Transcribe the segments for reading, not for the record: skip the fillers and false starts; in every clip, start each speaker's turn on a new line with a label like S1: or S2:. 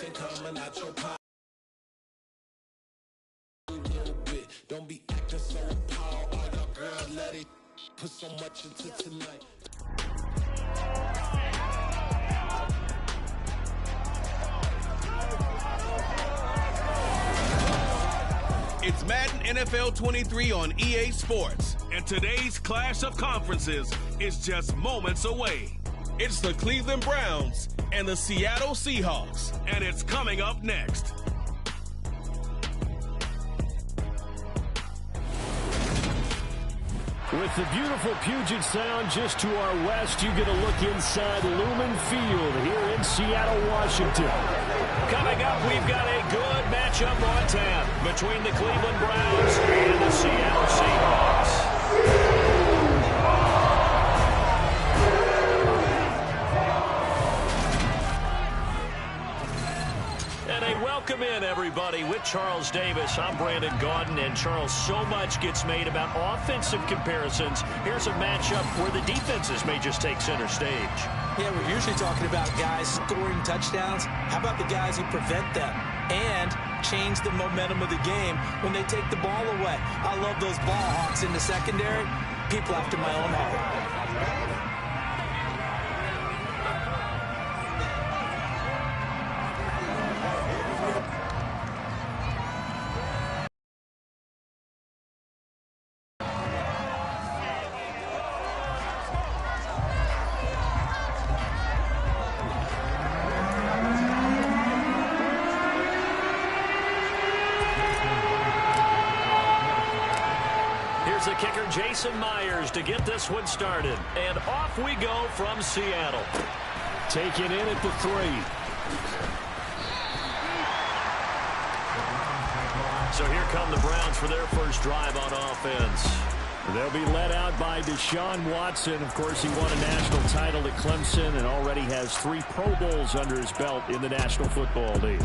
S1: ain't coming out your pocket. Don't be acting so appalled. All y'all girls let it put so much into tonight.
S2: It's Madden NFL 23 on EA Sports, and today's clash of conferences is just moments away. It's the Cleveland Browns and the Seattle Seahawks, and it's coming up next.
S3: With the beautiful Puget Sound just to our west, you get a look inside Lumen Field here in Seattle, Washington.
S4: Coming up, we've got a good matchup on tap between the Cleveland Browns and the Seattle Seahawks. Welcome in, everybody. With Charles Davis, I'm Brandon Gaudin, and Charles, so much gets made about offensive comparisons. Here's a matchup where the defenses may just take center stage.
S5: Yeah, we're usually talking about guys scoring touchdowns. How about the guys who prevent them and change the momentum of the game when they take the ball away? I love those ball hawks in the secondary. People after my own heart.
S4: The kicker, Jason Myers, to get this one started. And off we go from Seattle.
S3: Taken in at the 3.
S4: So here come the Browns for their first drive on offense.
S3: They'll be led out by Deshaun Watson. Of course, he won a national title at Clemson and already has 3 Pro Bowls under his belt in the National Football League.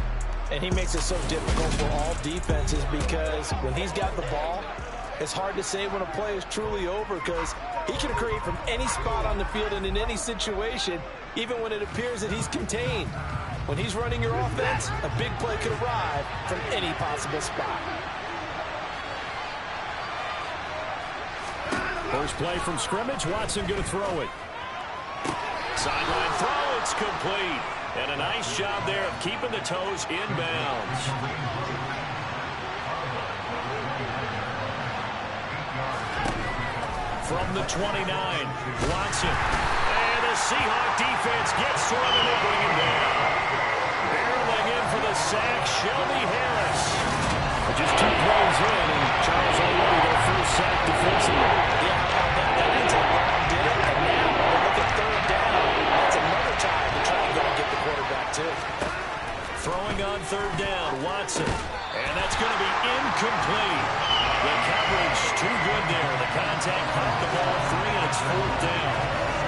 S5: And he makes it so difficult for all defenses because when he's got the ball, it's hard to say when a play is truly over because he can create from any spot on the field and in any situation, even when it appears that he's contained. When he's running your offense, a big play could arrive from any possible spot.
S3: First play from scrimmage, Watson going to throw it.
S4: Sideline throw, it's complete. And a nice job there of keeping the toes inbounds. From the 29, Watson. And the Seahawk defense gets to him and they bring him down. Barreling in for the sack, Shelby Harris.
S3: Just 2 plays in, and Charles already their first sack defensively.
S5: Yeah, how about that? That means that Brown did it, and now they look at 3rd down. That's another time to try and go and get the quarterback, too.
S4: Throwing on 3rd down, Watson. And that's going to be incomplete. The coverage too good there. The contact popped the ball free, and it's 4th down.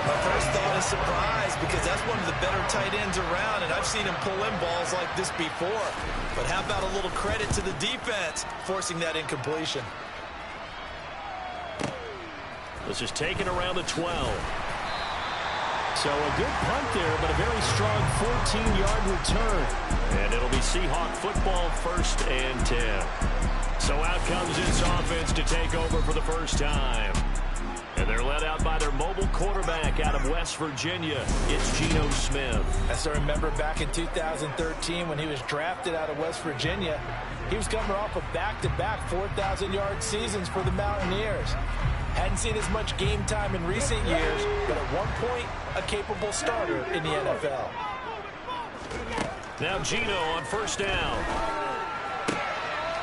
S5: My first thought is surprise because that's one of the better tight ends around, and I've seen him pull in balls like this before. But how about a little credit to the defense forcing that incompletion?
S4: This is taken around the 12.
S3: So a good punt there, but a very strong 14-yard return.
S4: And it'll be Seahawk football, 1st and 10. So out comes this offense to take over for the first time. And they're led out by their mobile quarterback out of West Virginia. It's Geno Smith.
S5: As I remember back in 2013 when he was drafted out of West Virginia, he was coming off of back-to-back 4,000-yard seasons for the Mountaineers. Hadn't seen as much game time in recent years, but at one point, a capable starter in the NFL.
S4: Now Geno on 1st down.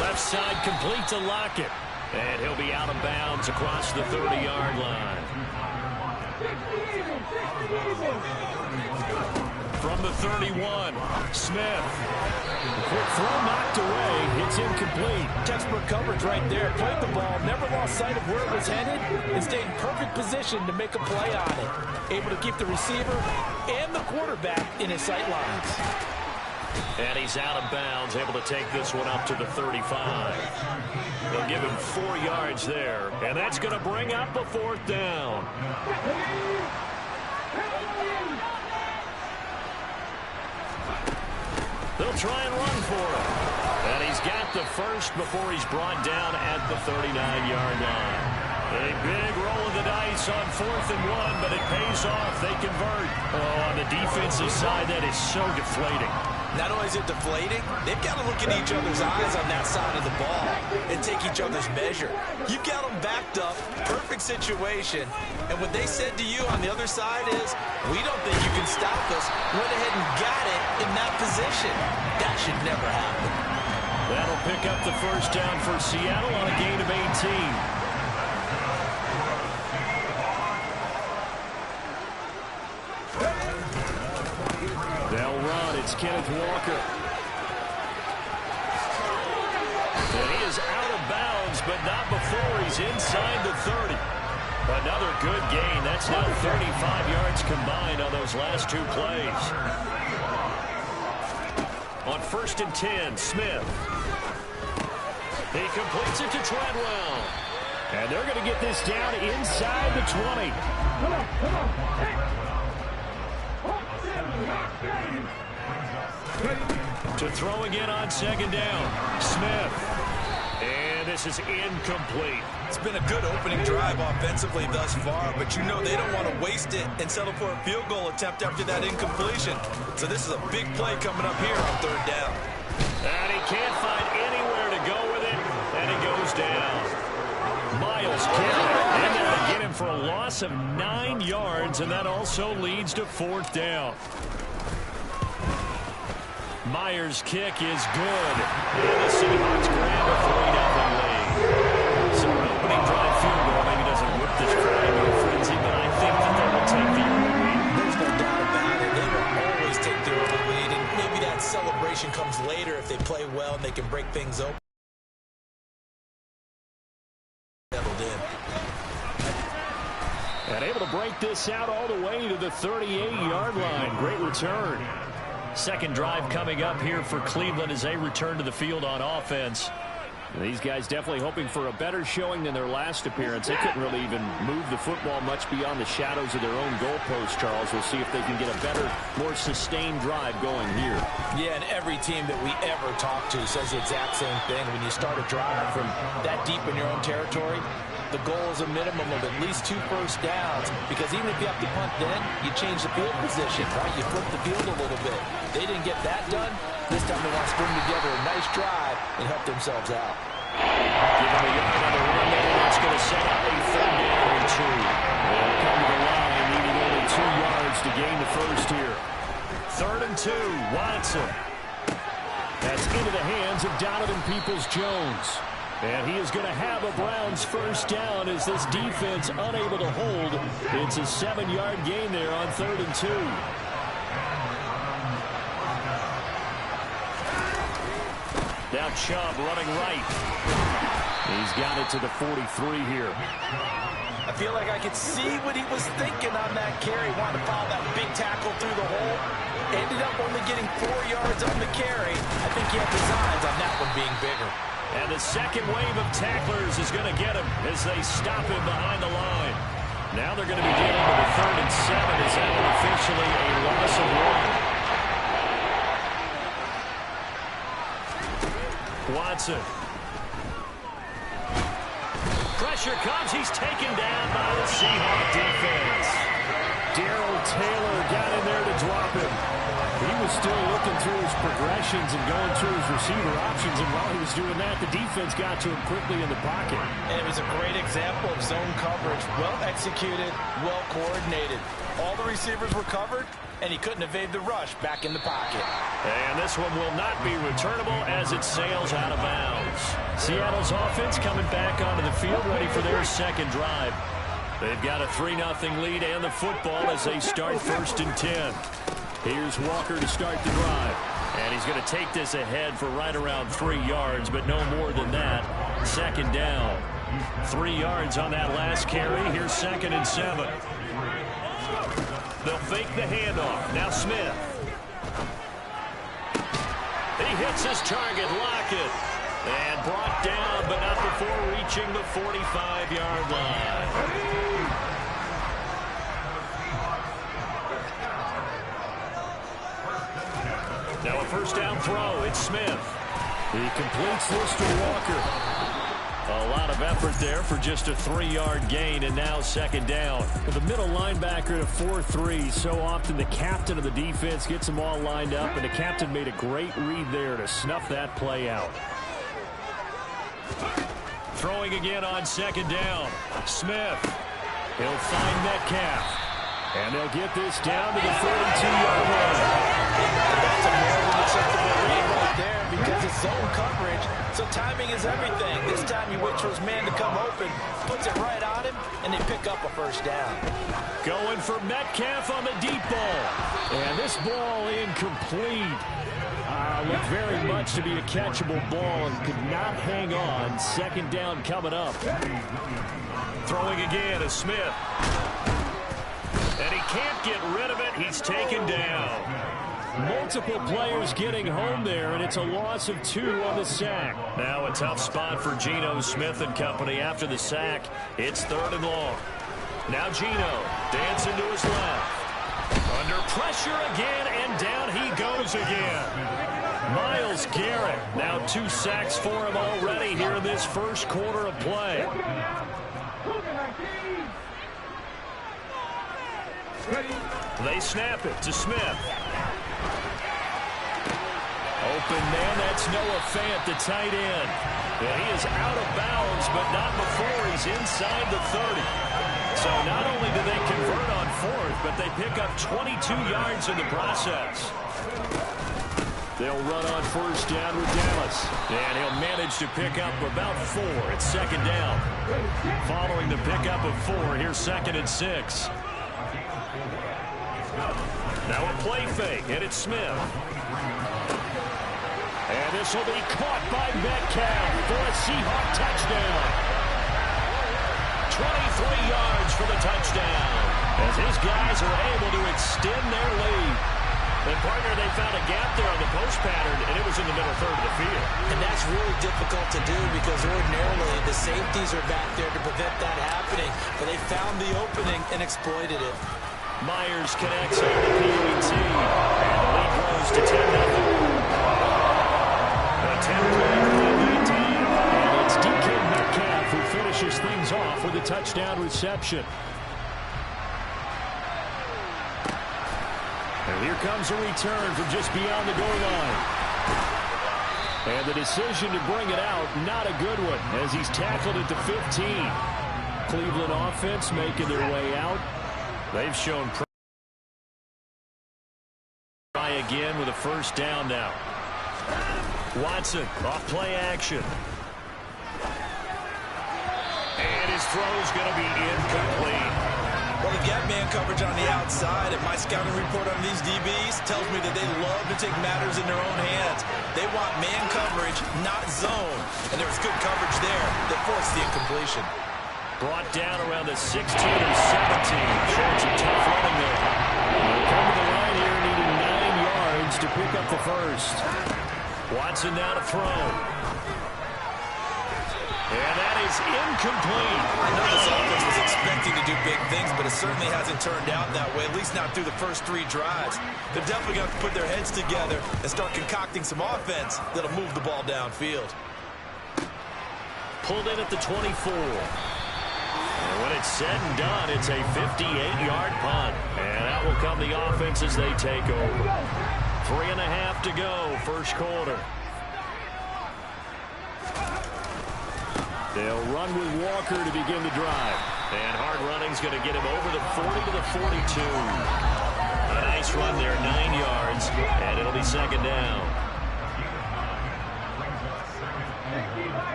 S4: Left side complete to Lockett. And he'll be out of bounds across the 30-yard line. From the 31, Smith.
S3: Quick throw knocked away. It's incomplete.
S5: Textbook coverage right there. Played the ball, never lost sight of where it was headed, and stayed in perfect position to make a play on it. Able to keep the receiver and the quarterback in his sight lines.
S4: And he's out of bounds, able to take this one up to the 35. They'll give him 4 yards there, and that's going to bring up a 4th down.
S3: They'll try and run for it. And he's got the first before he's brought down at the 39-yard line. A big roll of the dice on 4th and 1, but it pays off. They convert. Oh, on the defensive side, that is so deflating.
S5: Not only is it deflating, they've got to look in each other's eyes on that side of the ball and take each other's measure. You've got them backed up, perfect situation, and what they said to you on the other side is, we don't think you can stop us. Went ahead and got it in that position. That should never happen.
S3: That'll pick up the first down for Seattle on a gain of 18. They'll run. It's Kenneth Walker. And he is out of bounds, but not before he's inside the 30. Another good gain. That's now 35 yards combined on those last two plays. On 1st and 10, Smith. He completes it to Treadwell. And they're going to get this down inside the 20. To throw again on 2nd down. Smith. And this is incomplete.
S5: It's been a good opening drive offensively thus far, but you know they don't want to waste it and settle for a field goal attempt after that incompletion. So this is a big play coming up here on 3rd down.
S3: And he can't find anywhere to go with it, and he goes down. Miles carrying in there to get him for a loss of 9 yards, and that also leads to 4th down. Myers' kick is good. And the Seahawks grab a 3-0 lead. So an opening drive field goal maybe doesn't whip this crowd into a frenzy, but I think that they will take the early lead.
S5: There's no doubt about it. They will always take the early lead, and maybe that celebration comes later if they play well and they can break things open.
S3: And able to break this out all the way to the 38-yard line. Great return. Second drive coming up here for Cleveland as they return to the field on offense. These guys definitely hoping for a better showing than their last appearance. They couldn't really even move the football much beyond the shadows of their own goalpost, Charles. We'll see if they can get a better, more sustained drive going here.
S5: Yeah, and every team that we ever talk to says the exact same thing. When you start a drive from that deep in your own territory, the goal is a minimum of at least 2 first downs, because even if you have to punt then, you change the field position, right? You flip the field a little bit. They didn't get that done. This time they want to string together a nice drive and help themselves out.
S3: Give them a yard on the run there. That's going to set up a 3rd down and 2. They'll come to the line, needing only 2 yards to gain the first here. 3rd and 2, Watson. That's into the hands of Donovan Peoples-Jones. And he is going to have a Browns first down as this defense unable to hold. It's a 7-yard gain there on 3rd and 2. Now Chubb running right. He's got it to the 43 here.
S5: I feel like I could see what he was thinking on that carry. Wanted to follow that big tackle through the hole. Ended up only getting 4 yards on the carry. I think he had designs on that one being bigger.
S3: And the second wave of tacklers is going to get him as they stop him behind the line. Now they're going to be dealing with a 3rd and 7 as that one officially a loss of 1. Watson. Pressure comes. He's taken down by the Seahawks defense. Darrell Taylor got in there to drop him. He was still looking through his progressions and going through his receiver options, and while he was doing that, the defense got to him quickly in the pocket.
S5: And it was a great example of zone coverage. Well executed, well coordinated. All the receivers were covered, and he couldn't evade the rush back in the pocket.
S3: And this one will not be returnable as it sails out of bounds. Seattle's offense coming back onto the field, ready for their second drive. They've got a 3-0 lead and the football as they start 1st and 10. Here's Walker to start the drive. And he's going to take this ahead for right around 3 yards, but no more than that. 2nd down. 3 yards on that last carry. Here's 2nd and 7. They'll fake the handoff. Now Smith. He hits his target, Lockett. And brought down, but not before reaching the 45-yard line. Now a
S4: first down throw. It's Smith. He completes this to Walker. A lot of effort there for just a 3-yard gain, and now second down.
S3: The middle linebacker to 4-3. So often the captain of the defense gets them all lined up, and the captain made a great read there to snuff that play out.
S4: Throwing again on second down. Smith. He'll find Metcalf. And they'll get this down to the 42-yard line.
S5: That's a more than acceptable read right there because it's zone coverage, so timing is everything. This time he waits for his man to come open, puts it right on him, and they pick up a first down.
S4: Going for Metcalf on the deep ball.
S3: And this ball incomplete. Looked very much to be a catchable ball and could not hang on. Second down coming up.
S4: Throwing again is Smith. And he can't get rid of it. He's taken down.
S3: Multiple players getting home there, and it's a loss of 2 on the sack.
S4: Now a tough spot for Geno Smith and company after the sack. It's 3rd and long. Now Geno dancing to his left. Under pressure again, and down he goes again. Myles Garrett, now 2 sacks for him already here in this first quarter of play. They snap it to Smith. Open man, that's Noah Fant, the tight end. And he is out of bounds, but not before he's inside the 30. So not only do they convert on 4th, but they pick up 22 yards in the process. They'll run on first down with Dallas. And he'll manage to pick up about 4 at second down. Following the pickup of 4, here's 2nd and 6. Now a play fake, and it's Smith. And this will be caught by Metcalf for a Seahawk touchdown. 23 yards for the touchdown, as his guys are able to extend their lead. And, partner, they found a gap there on the post pattern, and it was in the middle third of the field.
S5: And that's really difficult to do because ordinarily the safeties are back there to prevent that happening. But they found the opening and exploited it.
S4: Myers connects on the PAT, and the lead grows to 10-0. A 10-point lead team,
S3: and it's DK Metcalf who finishes things off with a touchdown reception. And here comes a return from just beyond the goal line. And the decision to bring it out, not a good one, as he's tackled at the 15. Cleveland offense making their way out.
S4: They've shown try again with a first down now. Watson off play action. And his throw's going to be incomplete.
S5: Well, they've got man coverage on the outside, and my scouting report on these DBs tells me that they love to take matters in their own hands. They want man coverage, not zone. And there was good coverage there that forced the incompletion.
S4: Brought down around the 16 or 17. Showing some tough running there.
S3: They'll come to the line here, needing 9 yards to pick up the first.
S4: Watson now to throw. And that is incomplete.
S5: I know this offense was expecting to do big things, but it certainly hasn't turned out that way, at least not through the first 3 drives. They're definitely going to have to put their heads together and start concocting some offense that'll move the ball downfield.
S4: Pulled in at the 24. And when it's said and done, it's a 58-yard punt. And out will come the offense as they take over. 3.5 to go, first quarter.
S3: They'll run with Walker to begin the drive.
S4: And hard running's going to get him over the 40 to the 42. A nice run there, 9 yards, and it'll be second down.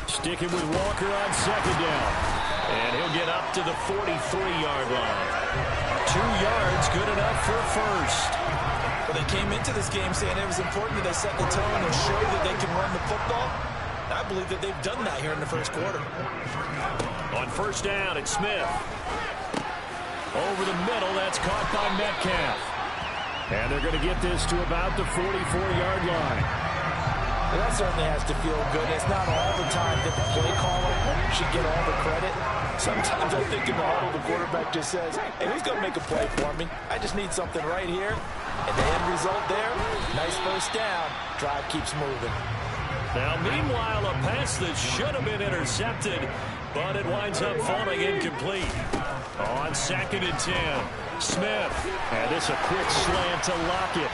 S3: Sticking with Walker on second down.
S4: And he'll get up to the 43-yard line.
S3: 2 yards, good enough for first.
S5: Well, they came into this game saying it was important that they set the tone and show that they can run the football. I believe that they've done that here in the first quarter.
S4: On first down, it's Smith.
S3: Over the middle, that's caught by Metcalf. And they're going to get this to about the 44-yard line.
S5: Well, that certainly has to feel good. It's not all the time that the play caller should get all the credit. Sometimes I think in the huddle, the quarterback just says, hey, who's going to make a play for me? I just need something right here. And the end result there, nice first down. Drive keeps moving.
S3: Now, meanwhile, a pass that should have been intercepted, but it winds up falling incomplete. On 2nd and 10, Smith. And this a quick slant to Lockett.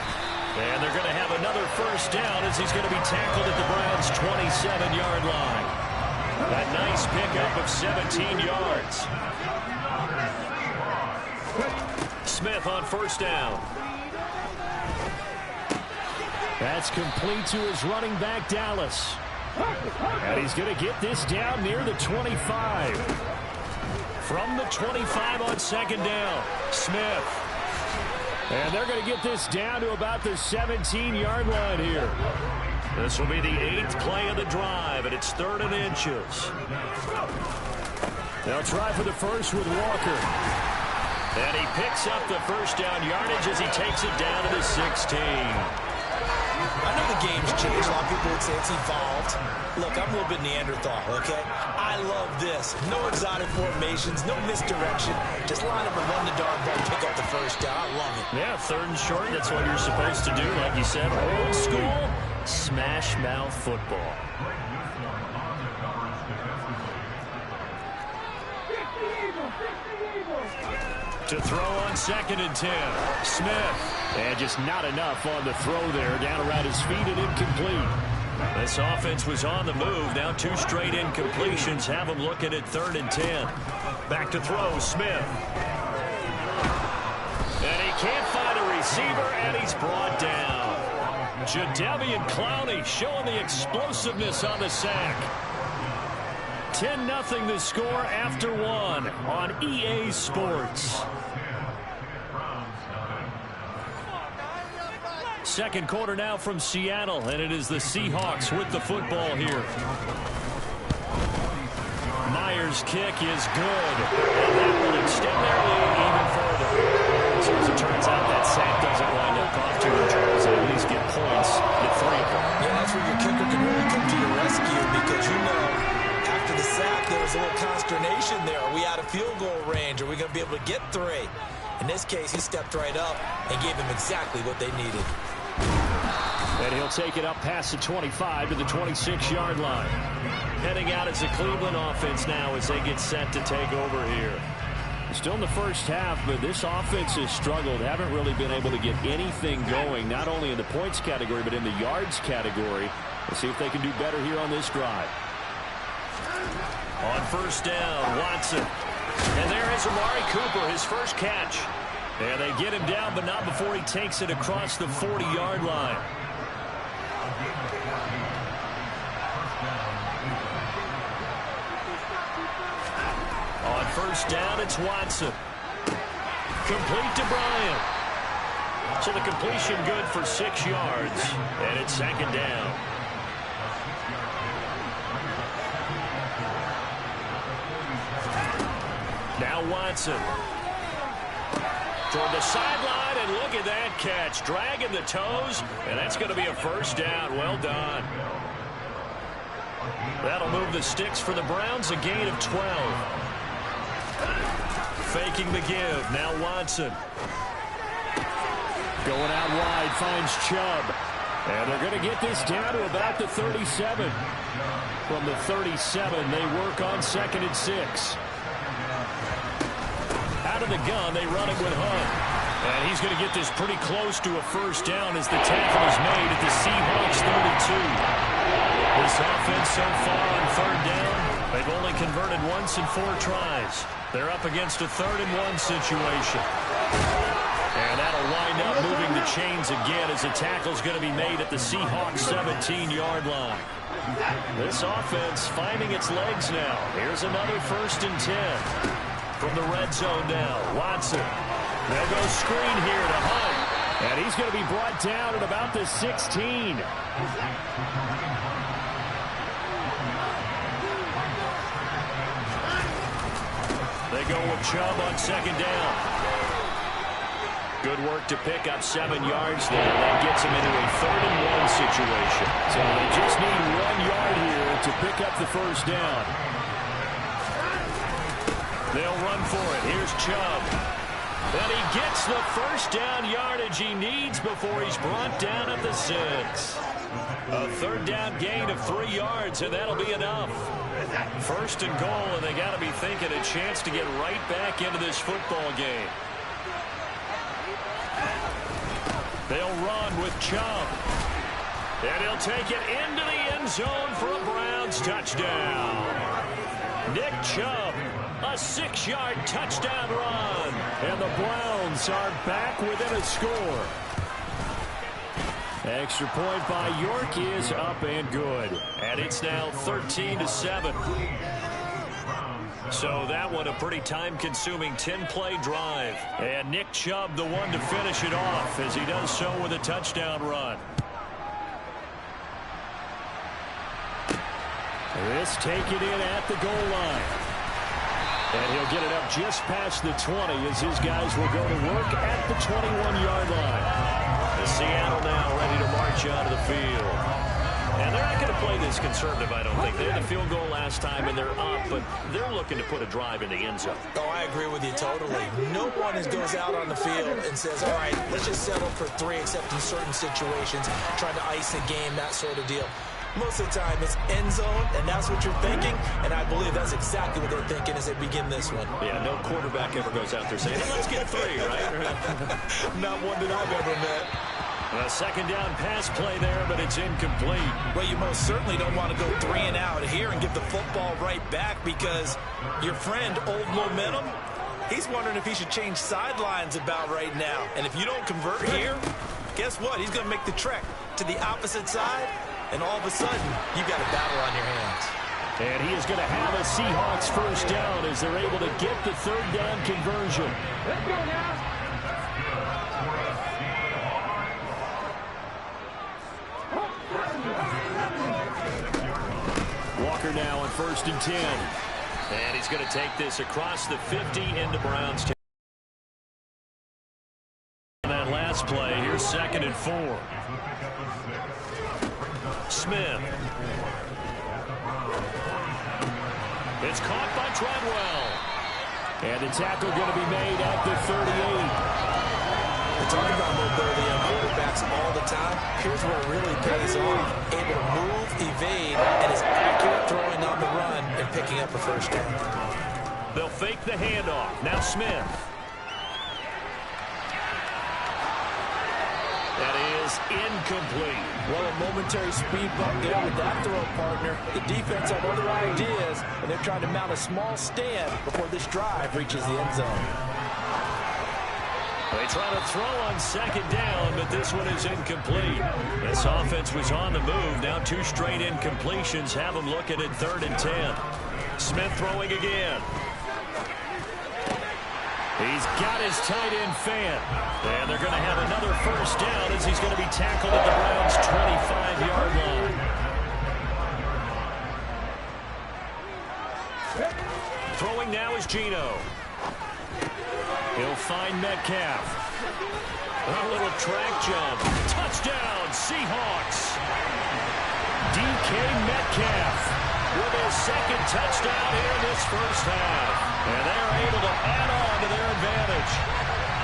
S3: And they're going to have another first down as he's going to be tackled at the Browns' 27-yard line. A nice pickup of 17 yards. Smith on first down. That's complete to his running back, Dallas. And he's going to get this down near the 25. From the 25 on 2nd down, Smith. And they're going to get this down to about the 17-yard line here. This will be the 8th play of the drive, and it's 3rd and inches. They'll try for the first with Walker. And he picks up the first down yardage as he takes it down to the 16.
S5: I know the game's changed. A lot of people would say it's evolved. Look, I'm a little bit Neanderthal, okay? I love this. No exotic formations, no misdirection. Just line up and run the darn ball, pick up the first down. I love it.
S3: Yeah, 3rd and short, that's what you're supposed to do. Like you said, old school, smash mouth football. To throw on 2nd and 10, Smith. And just not enough on the throw there. Down around his feet and incomplete. This offense was on the move. Now 2 straight incompletions have him looking at 3rd and 10. Back to throw, Smith. And he can't find a receiver, and he's brought down. Jadeveon Clowney showing the explosiveness on the sack. 10-0 the score after 1 on EA Sports. Second quarter now from Seattle, and it is the Seahawks with the football here. Myers' kick is good, and that will extend their lead even further. So as it turns out, that sack doesn't wind up off to the Charles. They at least get points at 3 of them.
S5: Yeah, that's where your kicker can really come to your rescue because you know after the sack there was a little consternation there. Are we out of field goal range? Are we going to be able to get 3? In this case, he stepped right up and gave them exactly what they needed.
S3: And he'll take it up past the 25 to the 26-yard line. Heading out as a Cleveland offense now as they get set to take over here. Still in the first half, but this offense has struggled. Haven't really been able to get anything going, not only in the points category, but in the yards category. We'll see if they can do better here on this drive. On first down, Watson. And there is Amari Cooper, his first catch. And they get him down, but not before he takes it across the 40-yard line. On first down, it's Watson. Complete to Bryant. So the completion good for 6 yards. And it's 2nd down. Now Watson. Toward the sideline, and look at that catch. Dragging the toes, and that's going to be a first down. Well done. That'll move the sticks for the Browns, a gain of 12. Faking the give. Now Watson. Going out wide, finds Chubb. And they're going to get this down to about the 37. From the 37, they work on 2nd and 6. Out of the gun, they run it with Hunt. And he's going to get this pretty close to a first down as the tackle is made at the Seahawks 32. This offense so far on 3rd down, they've only converted once in 4 tries. They're up against a 3rd and 1 situation. And that'll wind up moving the chains again as the tackle's going to be made at the Seahawks 17-yard line. This offense finding its legs now. Here's another 1st and 10. From the red zone now, Watson. They'll go screen here to Hunt. And he's going to be brought down at about the 16. They go with Chubb on 2nd down. Good work to pick up 7 yards there. That gets him into a 3rd-and-1 situation.
S4: So they just need 1 yard here to pick up the first down.
S3: They'll run for it. Here's Chubb. And he gets the first down yardage he needs before he's brought down at the 6. A 3rd down gain of 3 yards, and that'll be enough. 1st and goal, and they got to be thinking a chance to get right back into this football game. They'll run with Chubb. And he'll take it into the end zone for a Browns touchdown. Nick Chubb, a 6-yard touchdown run.
S4: And the Browns are back within a score. Extra point by York is up and good.
S3: And it's now 13-7. So that one a pretty time-consuming 10-play drive. And Nick Chubb the one to finish it off as he does so with a touchdown run.
S4: This taken in at the goal line. And he'll get it up just past the 20 as his guys will go to work at the 21-yard line.
S3: The Seattle now ready to march out of the field. And they're not going to play this conservative, I don't think. They had a field goal last time, and they're up, but they're looking to put a drive in the end zone.
S5: Oh, I agree with you totally. No one goes out on the field and says, all right, let's just settle for 3, except in certain situations, trying to ice a game, that sort of deal. Most of the time, it's end zone, and that's what you're thinking, and I believe that's exactly what they're thinking as they begin this one.
S3: Yeah, no quarterback ever goes out there saying, hey, let's get 3, right?
S5: Not one that I've ever met.
S3: A 2nd down pass play there, but it's incomplete.
S5: Well, you most certainly don't want to go 3 and out here and give the football right back because your friend, Old Momentum, he's wondering if he should change sidelines about right now. And if you don't convert here, guess what? He's going to make the trek to the opposite side, and all of a sudden, you've got a battle on your hands.
S4: And he is going to have a Seahawks first down as they're able to get the 3rd down conversion.
S6: Let's go now.
S4: Walker now on 1st and 10.
S3: And he's going to take this across the 50 into Browns territory. That last play, here's 2nd and 4. Smith. It's caught by Treadwell.
S4: And the tackle going to be made at the 38.
S5: We're talking about mobility on quarterbacks all the time. Here's where it really pays off. Able to move, evade, and is accurate throwing on the run and picking up a first down.
S3: They'll fake the handoff. Now Smith. That is incomplete.
S5: Well, a momentary speed bump there with that throw, partner. The defense had other ideas, and they're trying to mount a small stand before this drive reaches the end zone.
S3: They try to throw on 2nd down, but this one is incomplete. This offense was on the move. Now 2 straight incompletions have them looking at 3rd and 10. Smith throwing again. He's got his tight end fan. And they're going to have another first down as he's going to be tackled at the Browns' 25-yard line. Throwing now is Geno. He'll find Metcalf. A little track jump. Touchdown, Seahawks. DK Metcalf with his 2nd touchdown here in this first half. And they're able to add on to their advantage.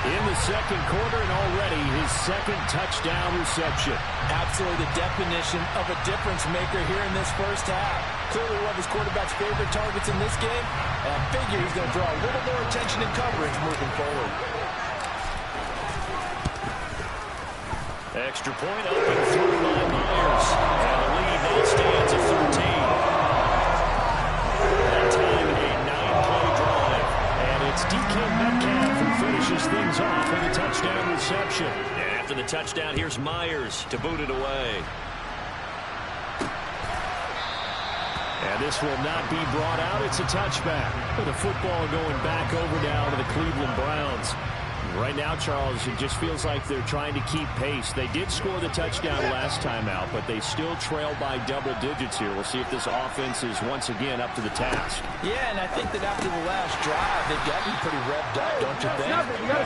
S4: In the 2nd quarter and already his 2nd touchdown reception.
S5: Absolutely the definition of a difference maker here in this first half. Clearly one of his quarterback's favorite targets in this game. And I figure he's going to draw a little more attention and coverage moving forward.
S3: Extra point up and through by Myers. And the lead now stands at 13. That time a 9-play drive.
S4: And it's DK Metcalf who finishes things off with a touchdown reception.
S3: And after the touchdown, here's Myers to boot it away.
S4: And this will not be brought out. It's a touchback. With the football going back over now to the Cleveland Browns.
S3: Right now, Charles, it just feels like they're trying to keep pace. They did score the touchdown last time out, but they still trail by double digits here. We'll see if this offense is once again up to the task.
S5: Yeah, and I think that after the last drive, they've gotten pretty revved up, don't you think?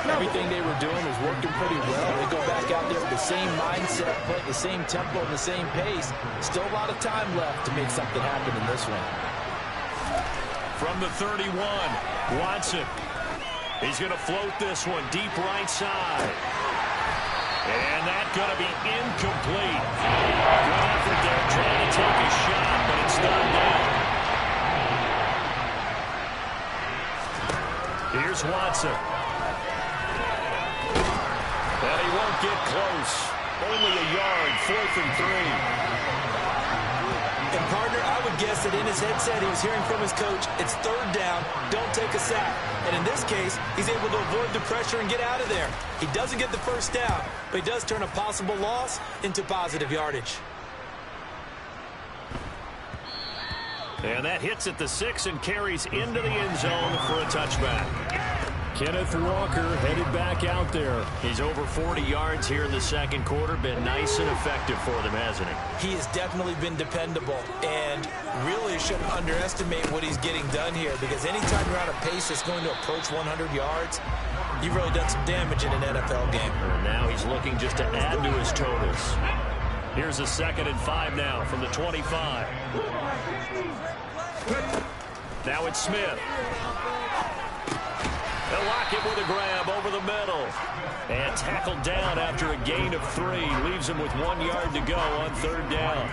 S5: Everything they were doing was working pretty well. They go back out there with the same mindset, play at the same tempo and the same pace. Still a lot of time left to make something happen in this one.
S3: From the 31, Watson. He's going to float this one deep right side. And that's going to be incomplete. Good effort there trying to take a shot, but it's third down. Here's Watson. And he won't get close. Only a yard, 4th and 3.
S5: And, partner, I would guess that in his headset he was hearing from his coach, it's third down, don't take a sack. And in this case, he's able to avoid the pressure and get out of there. He doesn't get the first down, but he does turn a possible loss into positive yardage.
S3: And that hits at the 6 and carries into the end zone for a touchback. Kenneth Walker headed back out there. He's over 40 yards here in the second quarter. Been nice and effective for them, hasn't he?
S5: He has definitely been dependable, and really shouldn't underestimate what he's getting done here, because anytime you're on a pace that's going to approach 100 yards, you've really done some damage in an NFL game.
S3: And now he's looking just to add to his totals. Here's a 2nd and 5 now from the 25. Now it's Smith. They'll lock it with a grab over the middle. And tackled down after a gain of 3. Leaves him with 1 yard to go on third down.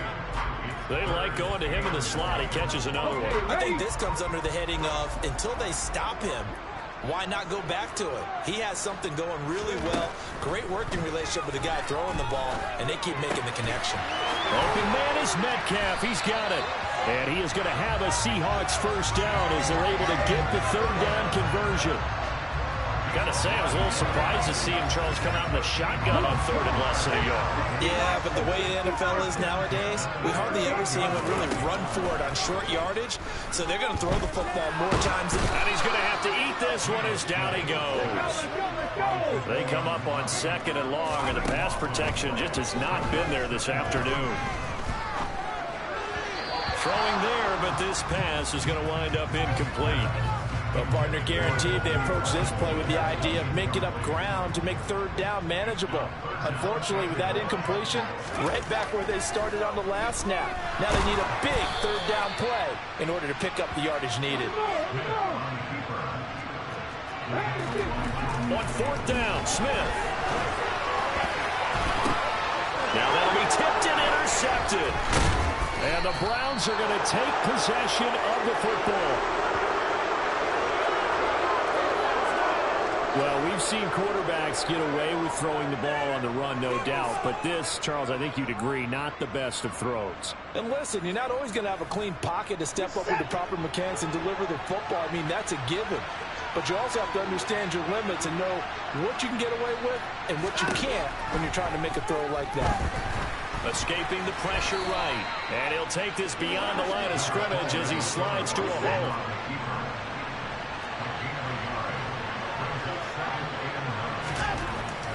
S3: They like going to him in the slot. He catches another one.
S5: I think this comes under the heading of, until they stop him, why not go back to it? He has something going really well. Great working relationship with the guy throwing the ball, and they keep making the connection.
S3: Open man is Metcalf. He's got it. And he is going to have a Seahawks first down as they're able to get the third down conversion. Gotta say, I was a little surprised to see him, Charles, come out in the shotgun on third and less than a yard.
S5: Yeah, but the way the NFL is nowadays, we hardly ever see him really run for it on short yardage. So they're going to throw the football more times than...
S3: And he's going to have to eat this one as down he goes. They come up on 2nd and long, and the pass protection just has not been there this afternoon. Throwing there, but this pass is going to wind up incomplete.
S5: Well, partner, guaranteed they approach this play with the idea of making up ground to make third down manageable. Unfortunately, with that incompletion, right back where they started on the last snap. Now they need a big third down play in order to pick up the yardage needed.
S3: On 4th down, Smith. Now that'll be tipped and intercepted. And the Browns are going to take possession of the football. Well, we've seen quarterbacks get away with throwing the ball on the run, no doubt. But this, Charles, I think you'd agree, not the best of throws.
S5: And listen, you're not always going to have a clean pocket to step up with the proper mechanics and deliver the football. I mean, that's a given. But you also have to understand your limits and know what you can get away with and what you can't when you're trying to make a throw like that.
S3: Escaping the pressure right. And he'll take this beyond the line of scrimmage as he slides to a hole.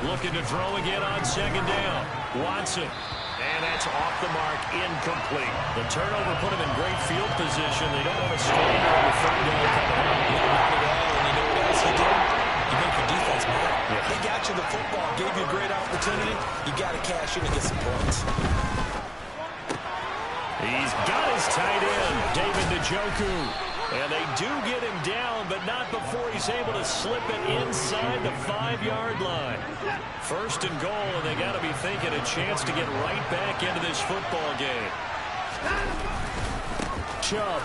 S3: Looking to throw again on 2nd down. Watson. And that's off the mark, incomplete. The turnover put him in great field position. They don't want to score on the third down coming up.
S5: Not at all, and you know what else he did? You make your defense mad. Yeah. He got you the football, gave you a great opportunity. You got to cash in and get some points.
S3: He's got his tight end, David Njoku. And they do get him down, but not before he's able to slip it inside the 5-yard line. 1st and goal, and they got to be thinking a chance to get right back into this football game. Chubb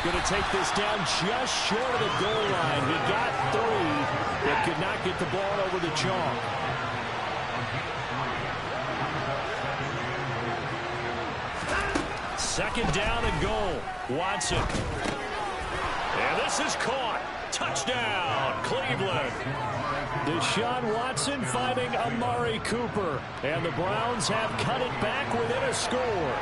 S3: going to take this down just short of the goal line. He got 3, but could not get the ball over the chalk. Second down and goal. Watson. And this is caught. Touchdown, Cleveland. Deshaun Watson fighting Amari Cooper. And the Browns have cut it back within a score.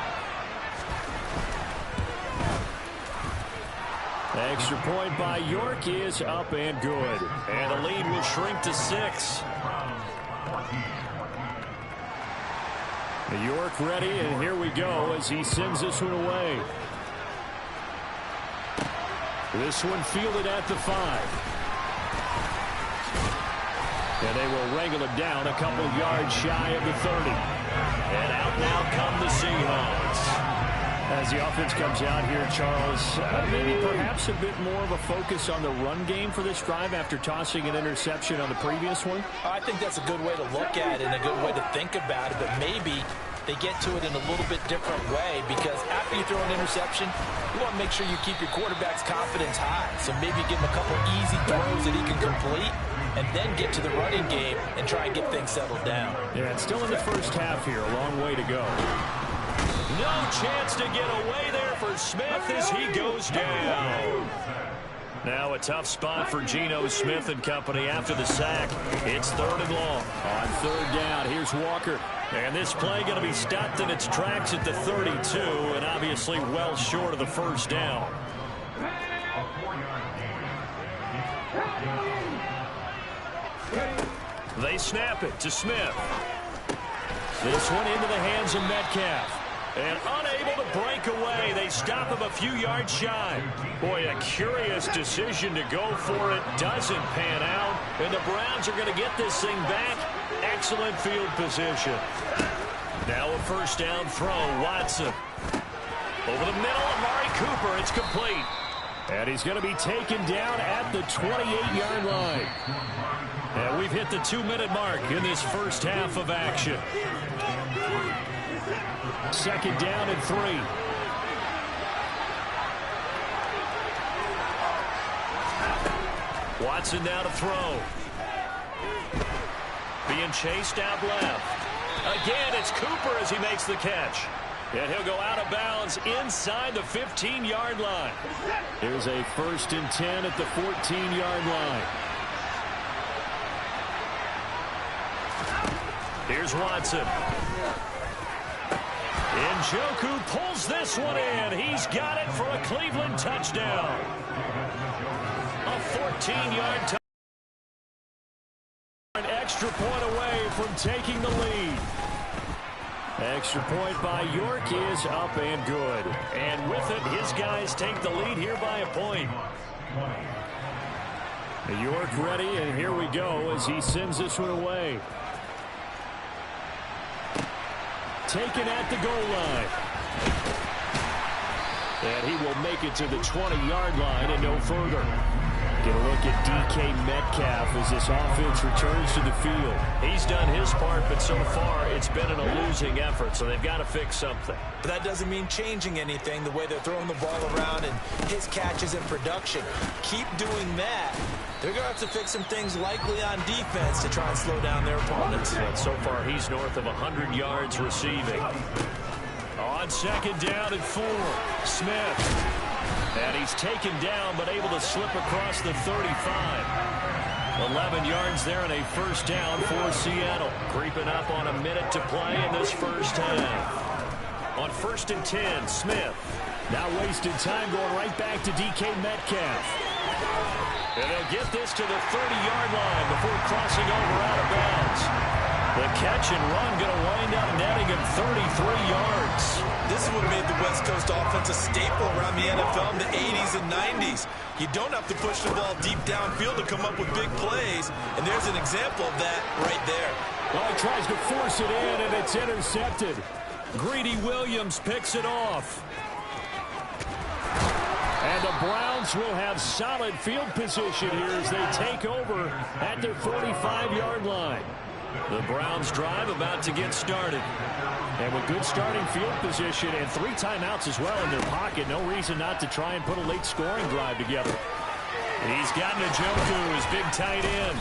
S3: Extra point by York is up and good. And the lead will shrink to 6. New York ready, and here we go as he sends this one away. This one fielded at the 5. And they will wrangle it down a couple yards shy of the 30. And out now come the Seahawks. As the offense comes out here, Charles, maybe perhaps a bit more of a focus on the run game for this drive after tossing an interception on the previous one?
S5: I think that's a good way to look at it and a good way to think about it, but maybe they get to it in a little bit different way, because after you throw an interception, you want to make sure you keep your quarterback's confidence high. So maybe give him a couple easy throws that he can complete, and then get to the running game and try and get things settled down.
S3: Yeah, it's still in the first half here. A long way to go. No chance to get away there for Smith as he goes down. Now a tough spot for Geno Smith and company after the sack. It's 3rd and long. On 3rd down, here's Walker. And this play going to be stopped in its tracks at the 32, and obviously well short of the first down. They snap it to Smith. This one into the hands of Metcalf. And unable to break away, they stop him a few yards shy. Boy, a curious decision to go for it. Doesn't pan out. And the Browns are going to get this thing back. Excellent field position. Now a first down throw. Watson. Over the middle, Amari Cooper. It's complete. And he's going to be taken down at the 28-yard line. And we've hit the 2-minute mark in this first half of action. 2nd down and 3. Watson now to throw. Being chased out left. Again, it's Cooper as he makes the catch. And he'll go out of bounds inside the 15-yard line. Here's a 1st and 10 at the 14-yard line. Here's Watson. Njoku pulls this one in. He's got it for a Cleveland touchdown. A 14-yard touchdown. An extra point away from taking the lead. Extra point by York is up and good. And with it, his guys take the lead here by a point. York ready, and here we go as he sends this one away. Taken at the goal line. And he will make it to the 20-yard line and no further. Get a look at DK Metcalf as this offense returns to the field. He's done his part, but so far it's been a losing effort, so they've got to fix something.
S5: But that doesn't mean changing anything, the way they're throwing the ball around and his catches and production. Keep doing that. They're going to have to fix some things likely on defense to try and slow down their opponents.
S3: And so far he's north of 100 yards receiving. On 2nd down and 4, Smith. And he's taken down, but able to slip across the 35. 11 yards there and a first down for Seattle. Creeping up on a minute to play in this first half. On 1st and 10, Smith. Now wasted time going right back to DK Metcalf. And they'll get this to the 30-yard line before crossing over out of bounds. The catch and run going to wind up netting him 33 yards.
S5: This is what made the West Coast offense a staple around the NFL in the 80s and 90s. You don't have to push the ball deep downfield to come up with big plays, and there's an example of that right there.
S3: Well, he tries to force it in, and it's intercepted. Greedy Williams picks it off. And the Browns will have solid field position here as they take over at their 45-yard line. The Browns drive about to get started. And with good starting field position and 3 timeouts as well in their pocket, no reason not to try and put a late scoring drive together. He's got Njoku, his big tight end.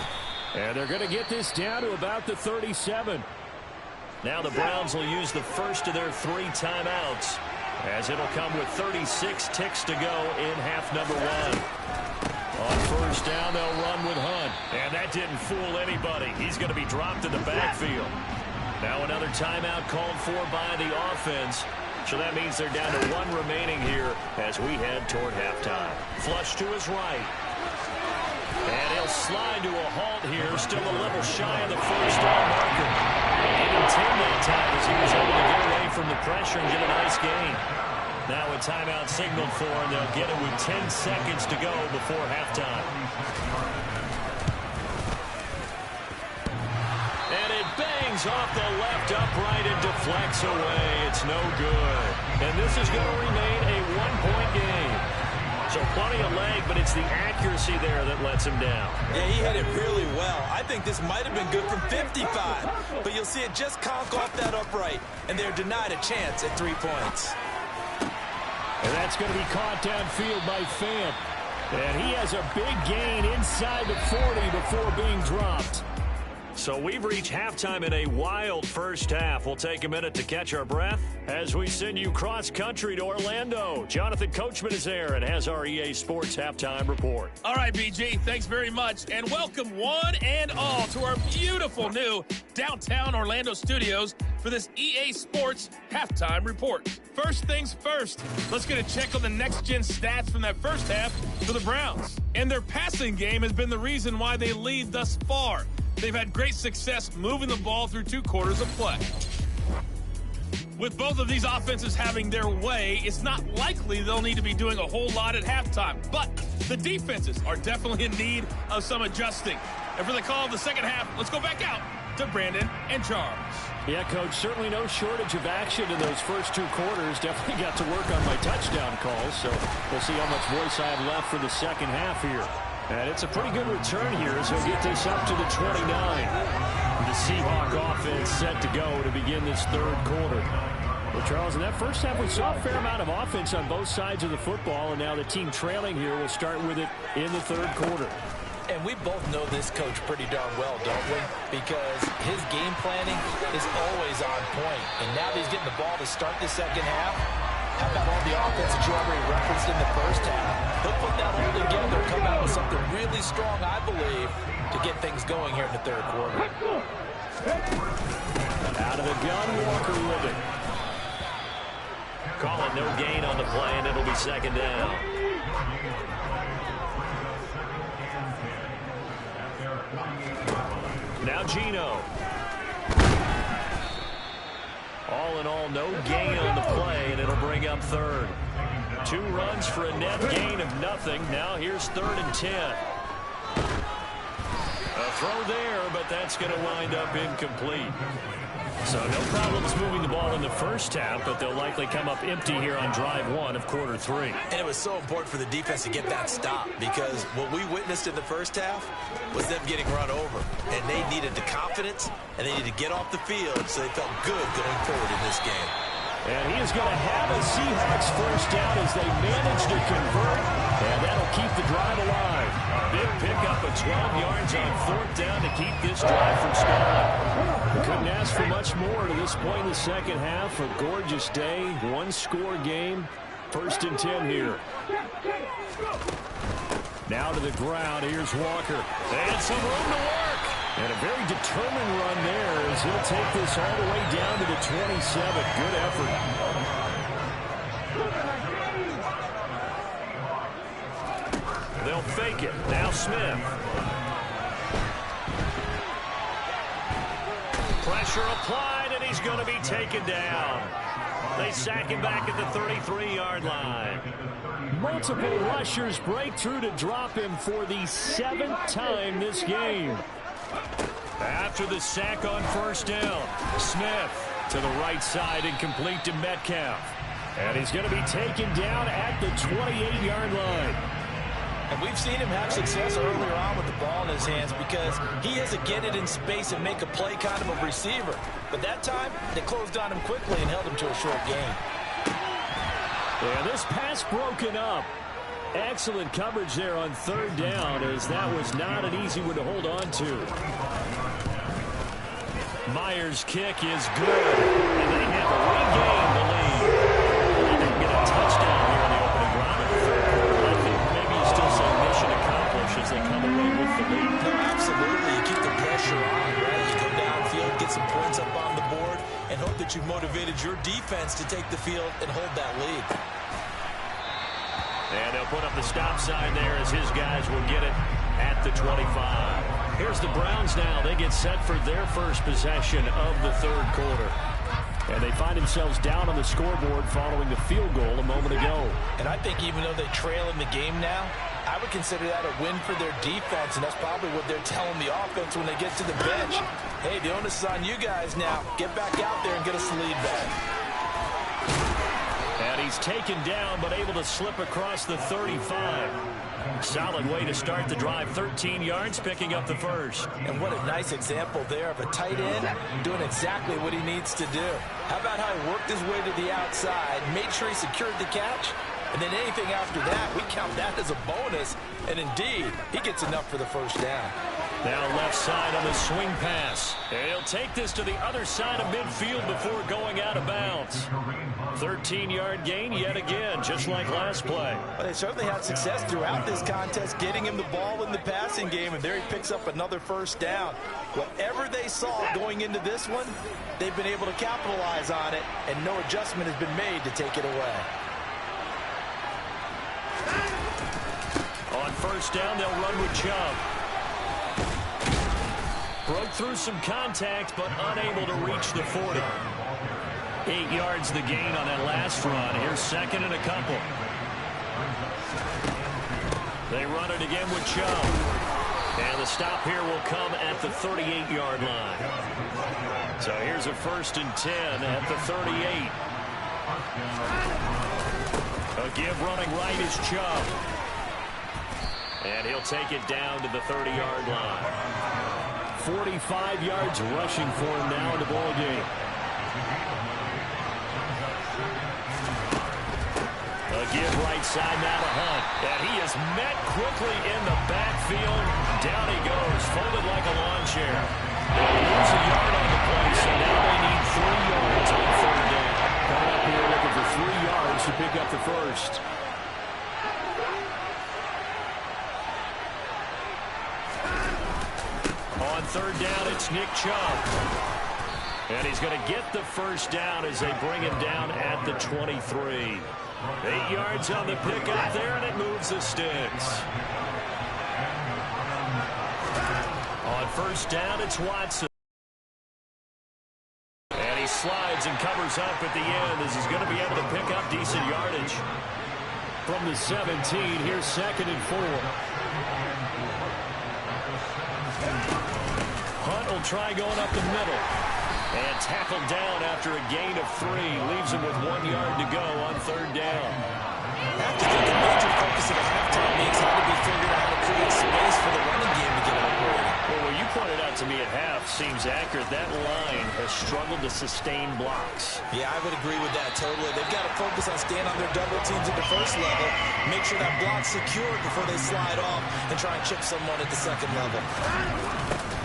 S3: And they're going to get this down to about the 37. Now the Browns will use the first of their 3 timeouts, as it'll come with 36 ticks to go in half number 1. On first down, they'll run with Hunt. And that didn't fool anybody. He's going to be dropped in the backfield. Now another timeout called for by the offense. So that means they're down to 1 remaining here as we head toward halftime. Flush to his right. And he'll they'll slide to a halt here, still a little shy of the first down marker. Even 10 that time as he was able to get away from the pressure and get a nice gain. Now a timeout signaled for, and they'll get it with 10 seconds to go before halftime. And it bangs off the left upright and deflects away. It's no good. And this is going to remain a one-point game. So plenty of leg, but it's the accuracy there that lets him down.
S5: Yeah, he hit it really well. I think this might have been good from 55. But you'll see it just conk off that upright, and they're denied a chance at 3 points.
S3: And that's going to be caught downfield by Fant. And he has a big gain inside the 40 before being dropped. So we've reached halftime in a wild first half. We'll take a minute to catch our breath as we send you cross-country to Orlando. Jonathan Coachman is there and has our EA Sports halftime report.
S6: All right, BG, thanks very much. And welcome one and all to our beautiful new downtown Orlando studios for this EA Sports halftime report. First things first, let's get a check on the next-gen stats from that first half for the Browns. And their passing game has been the reason why they lead thus far. They've had great success moving the ball through 2 quarters of play. With both of these offenses having their way, it's not likely they'll need to be doing a whole lot at halftime. But the defenses are definitely in need of some adjusting. And for the call of the second half, let's go back out to Brandon and Charles.
S3: Yeah, Coach, certainly no shortage of action in those first 2 quarters. Definitely got to work on my touchdown calls, so we'll see how much voice I have left for the second half here. And it's a pretty good return here as he'll get this up to the 29. The Seahawk offense set to go to begin this third quarter. Well, Charles, in that first half, we saw a fair amount of offense on both sides of the football, and now the team trailing here will start with it in the third quarter.
S5: And we both know this coach pretty darn well, don't we? Because his game planning is always on point. And now that he's getting the ball to start the second half, how about all the offense that you already referenced in the first half? He'll put that all together, come out with something really strong, I believe, to get things going here in the third quarter.
S3: Out of the gun, Walker with it.
S4: Call it no gain on the play, and it'll be second down. Now Geno. All in all, no gain on the play, and it'll bring up third. 2 runs for a net gain of nothing. Now here's 3rd and 10. A throw there, but that's going to wind up incomplete. So no problems moving the ball in the first half, but they'll likely come up empty here on drive 1 of quarter 3.
S5: And it was so important for the defense to get that stop, because what we witnessed in the first half was them getting run over. And they needed the confidence, and they needed to get off the field so they felt good going forward in this game.
S3: And he is going to have a Seahawks first down as they manage to convert, and that'll keep the drive alive. Big pickup of 12 yards on 4th down to keep this drive from stalling. Couldn't ask for much more to this point in the second half. A gorgeous day, 1-score game. 1st and 10 here. Now to the ground. Here's Walker. And some room to work. And a very determined run there as he'll take this all the way down to the 27. Good effort. They'll fake it. Now Smith. Pressure applied, and he's going to be taken down. They sack him back at the 33-yard line. Multiple rushers break through to drop him for the 7th time this game. After the sack on 1st down, Smith to the right side and complete to Metcalf. And he's going to be taken down at the 28-yard line.
S5: And we've seen him have success earlier on with the ball in his hands because he has to get it in space and make a play kind of a receiver. But that time, they closed on him quickly and held him to a short gain.
S3: And this pass broken up. Excellent coverage there on 3rd down, as that was not an easy one to hold on to. Myers' kick is good, and they have regained the lead. They didn't get a touchdown here in the opening round of the third quarter. I think maybe you still say mission accomplished as they come away with the lead.
S5: No, absolutely. You keep the pressure on, right? You go downfield, get some points up on the board, and hope that you've motivated your defense to take the field and hold that lead.
S4: And they'll put up the stop sign there as his guys will get it
S3: at the 25. Here's the Browns now. They get set for their first possession of the third quarter. And they find themselves down on the scoreboard following the field goal a moment ago.
S5: And I think even though they trail in the game now, I would consider that a win for their defense, and that's probably what they're telling the offense when they get to the bench. Hey, the onus is on you guys now. Get back out there and get us the lead back.
S3: And he's taken down, but able to slip across the 35. Solid way to start the drive. 13 yards, picking up the first.
S5: And what a nice example there of a tight end doing exactly what he needs to do. How about how he worked his way to the outside, made sure he secured the catch, and then anything after that, we count that as a bonus. And indeed, he gets enough for the first down.
S3: Now left side on the swing pass. And he'll take this to the other side of midfield before going out of bounds. 13-yard gain yet again, just like last play.
S5: Well, they certainly had success throughout this contest, getting him the ball in the passing game, and there he picks up another first down. Whatever they saw going into this one, they've been able to capitalize on it, and no adjustment has been made to take it away.
S3: On first down, they'll run with Chubb. Broke through some contact, but unable to reach the 40. 8 yards the gain on that last run. Here's second and a couple. They run it again with Chubb. And the stop here will come at the 38-yard line. So here's a 1st and 10 at the 38. A give running right is Chubb. And he'll take it down to the 30-yard line. 45 yards rushing for him now in the ball game. A give right side now to Hunt. And he is met quickly in the backfield. Down he goes, folded like a lawn chair. They lose a yard on the play, so now they need 3 yards on third down. Coming up here looking for 3 yards to pick up the first. On third down, it's Nick Chubb. And he's going to get the first down as they bring him down at the 23. 8 yards on the pickup there, and it moves the sticks. On first down, it's Watson. And he slides and covers up at the end as he's going to be able to pick up decent yardage. From the 17, here's second and 4. Hunt will try going up the middle. And tackled down after a gain of 3. Leaves him with 1 yard to go on third down.
S5: I have to think the major focus of the halftime means how to be figured out how to create space for the running game to get operating.
S3: Well, what you pointed out to me at half seems accurate. That line has struggled to sustain blocks.
S5: Yeah, I would agree with that totally. They've got to focus on staying on their double teams at the first level, make sure that block's secured before they slide off and try and chip someone at the second level.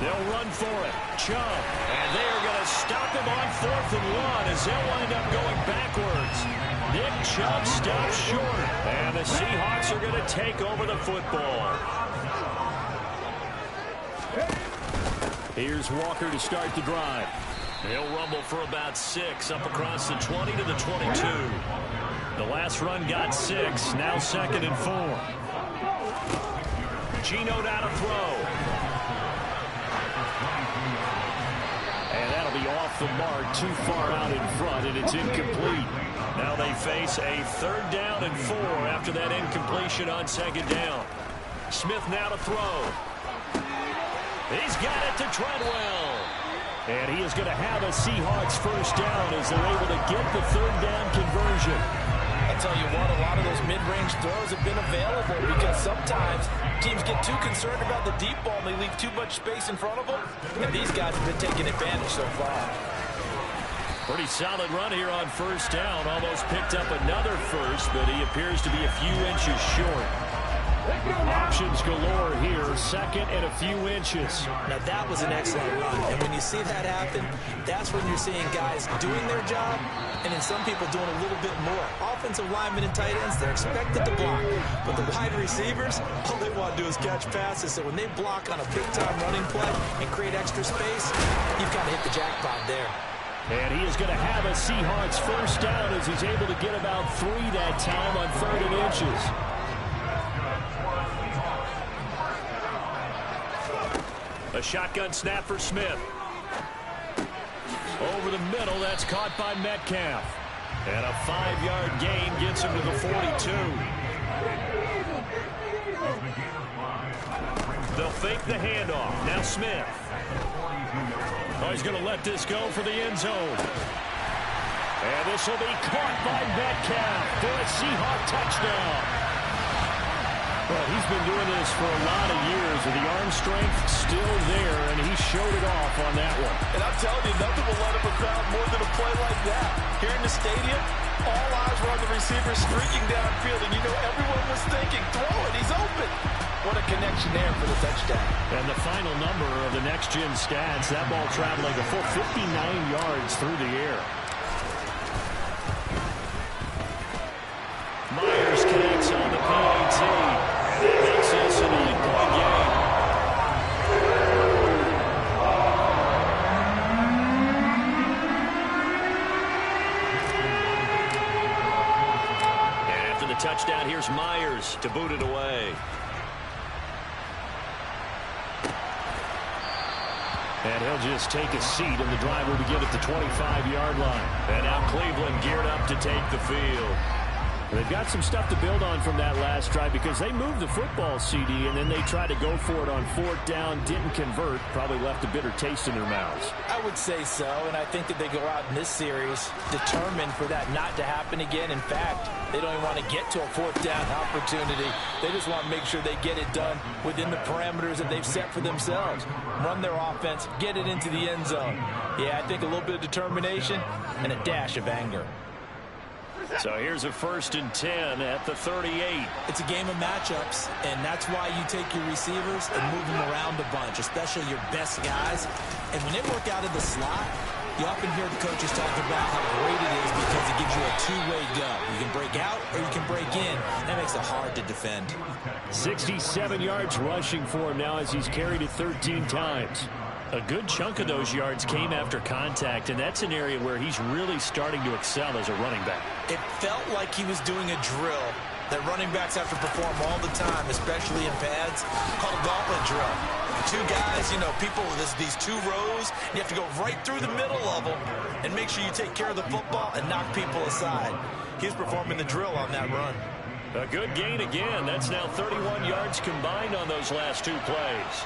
S3: They'll run for it. Chubb. And they are going to stop him on 4th and 1 as they'll wind up going backwards. Nick Chubb stops short. And the Seahawks are going to take over the football. Here's Walker to start the drive. He'll rumble for about 6 up across the 20 to the 22. The last run got 6. Now 2nd and 4. Geno now to throw. And that'll be off the mark, too far out in front, and it's incomplete. Now they face a 3rd down and 4 after that incompletion on 2nd down. Smith now to throw. He's got it to Treadwell. And he is going to have a Seahawks first down as they're able to get the 3rd down conversion.
S5: I'll tell you what, a lot of those mid-range throws have been available because sometimes teams get too concerned about the deep ball and they leave too much space in front of them. And these guys have been taking advantage so far.
S3: Pretty solid run here on first down. Almost picked up another first, but he appears to be a few inches short. Options galore here, 2nd and a few inches.
S5: Now that was an excellent run, and when you see that happen, that's when you're seeing guys doing their job, and then some people doing a little bit more. Offensive linemen and tight ends, they're expected to block, but the wide receivers, all they want to do is catch passes, so when they block on a big-time running play and create extra space, you've got to hit the jackpot there.
S3: And he is going to have a Seahawks first down as he's able to get about 3 that time on 3rd and inches. A shotgun snap for Smith. Over the middle, that's caught by Metcalf. And a 5-yard gain gets him to the 42. They'll fake the handoff. Now Smith. Oh, he's going to let this go for the end zone. And this will be caught by Metcalf for a Seahawk touchdown. Well, he's been doing this for a lot of years with the arm strength still there, and he showed it off on that one.
S5: And I'm telling you, nothing will let up a crowd more than a play like that. Here in the stadium, all eyes were on the receiver streaking downfield, and you know everyone was thinking, throw it, he's open. What a connection there for the touchdown.
S3: And the final number of the next-gen stats, that ball traveling a full 59 yards through the air. Myers connects on the PAT. That makes this a 9-point game. And after the touchdown, here's Myers to boot it away. And he'll just take a seat, and the drive will begin at the 25-yard line. And now Cleveland geared up to take the field. They've got some stuff to build on from that last drive because they moved the football, CD, and then they tried to go for it on 4th down, didn't convert, probably left a bitter taste in their mouths.
S5: I would say so, and I think that they go out in this series determined for that not to happen again. In fact, they don't even want to get to a 4th down opportunity. They just want to make sure they get it done within the parameters that they've set for themselves. Run their offense, get it into the end zone. Yeah, I think a little bit of determination and a dash of anger.
S3: So here's a 1st and 10 at the 38.
S7: It's a game of matchups, and that's why you take your receivers and move them around a bunch, especially your best guys. And when they work out of the slot, you often hear the coaches talk about how great it is because it gives you a two-way go. You can break out or you can break in. That makes it hard to defend.
S3: 67 yards rushing for him now as he's carried it 13 times. A good chunk of those yards came after contact, and that's an area where he's really starting to excel as a running back.
S7: It felt like he was doing a drill that running backs have to perform all the time, especially in pads, called a gauntlet drill. Two guys, you know, people, these two rows, you have to go right through the middle of them and make sure you take care of the football and knock people aside. He's performing the drill on that run.
S3: A good gain again. That's now 31 yards combined on those last two plays.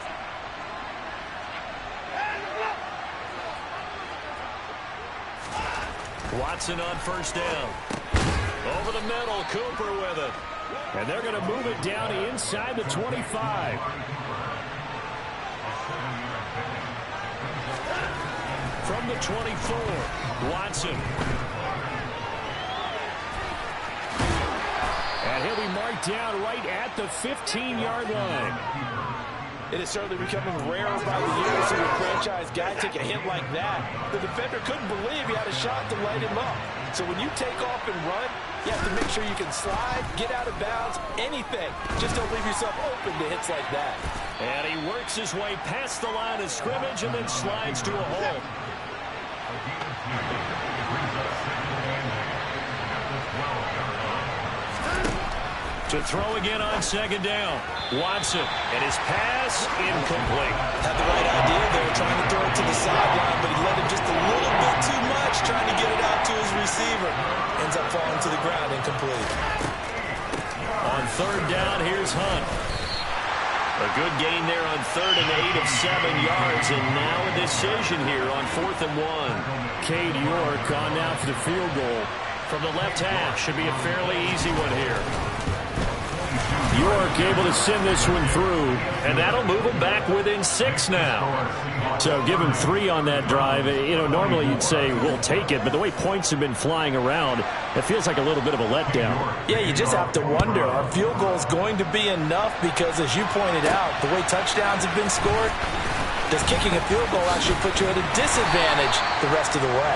S3: Watson on 1st down. Over the middle, Cooper with it. And they're going to move it down inside the 25. From the 24, Watson. And he'll be marked down right at the 15-yard line.
S5: It is certainly becoming rarer by the year to see a franchise guy take a hit like that. The defender couldn't believe he had a shot to light him up. So when you take off and run, you have to make sure you can slide, get out of bounds, anything. Just don't leave yourself open to hits like that.
S3: And he works his way past the line of scrimmage and then slides to a hole. To throw again on 2nd down. Watson, and his pass incomplete.
S7: Had the right idea there, trying to throw it to the sideline, but he let it just a little bit too much, trying to get it out to his receiver. Ends up falling to the ground, incomplete.
S3: On 3rd down, here's Hunt. A good gain there on 3rd and 8 of 7 yards, and now a decision here on 4th and 1. Cade York on now for the field goal. From the left half, should be a fairly easy one here. York able to send this one through, and that'll move him back within 6 now. So give him 3 on that drive. You know, normally you'd say, we'll take it, but the way points have been flying around, it feels like a little bit of a letdown.
S5: Yeah, you just have to wonder, are field goals going to be enough? Because as you pointed out, the way touchdowns have been scored, does kicking a field goal actually put you at a disadvantage the rest of the way?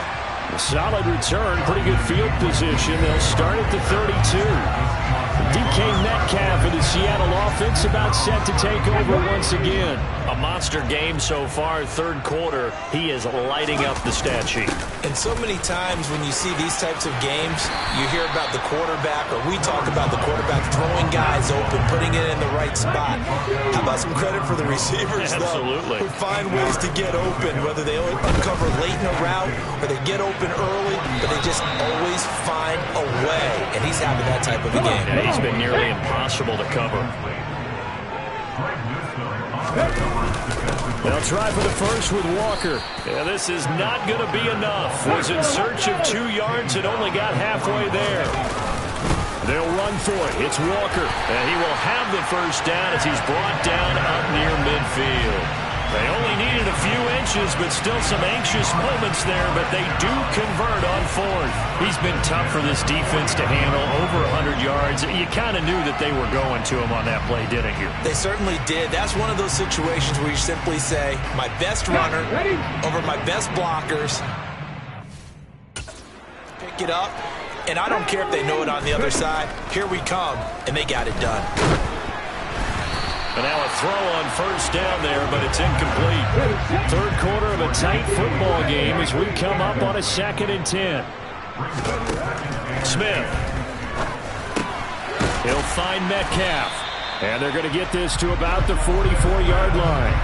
S3: Solid return, pretty good field position. They'll start at the 32. DK Metcalf for the Seattle offense about set to take over once again.
S4: A monster game so far, third quarter. He is lighting up the stat sheet.
S5: And so many times when you see these types of games, you hear about the quarterback, or we talk about the quarterback throwing guys open, putting it in the right spot. How about some credit for the receivers,
S4: Absolutely.
S5: though, who find ways to get open, whether they uncover late in a route or they get open early, but they just always find a way. And he's having that type of a game.
S4: Yeah, he's been nearly impossible to cover.
S3: They'll try for the first with Walker. Yeah, this is not going to be enough. Was in search of 2 yards and only got halfway there. They'll run for it. It's Walker. And he will have the first down as he's brought down up near midfield. They only needed a few inches, but still some anxious moments there, but they do convert on fourth. He's been tough for this defense to handle, over 100 yards. You kind of knew that they were going to him on that play, didn't you?
S5: They certainly did. That's one of those situations where you simply say, my best runner over my best blockers. Pick it up, and I don't care if they know it on the other side. Here we come, and they got it done.
S3: And now a throw on first down there, but it's incomplete. Third quarter of a tight football game as we come up on a 2nd and 10. Smith. He'll find Metcalf. And they're going to get this to about the 44-yard line.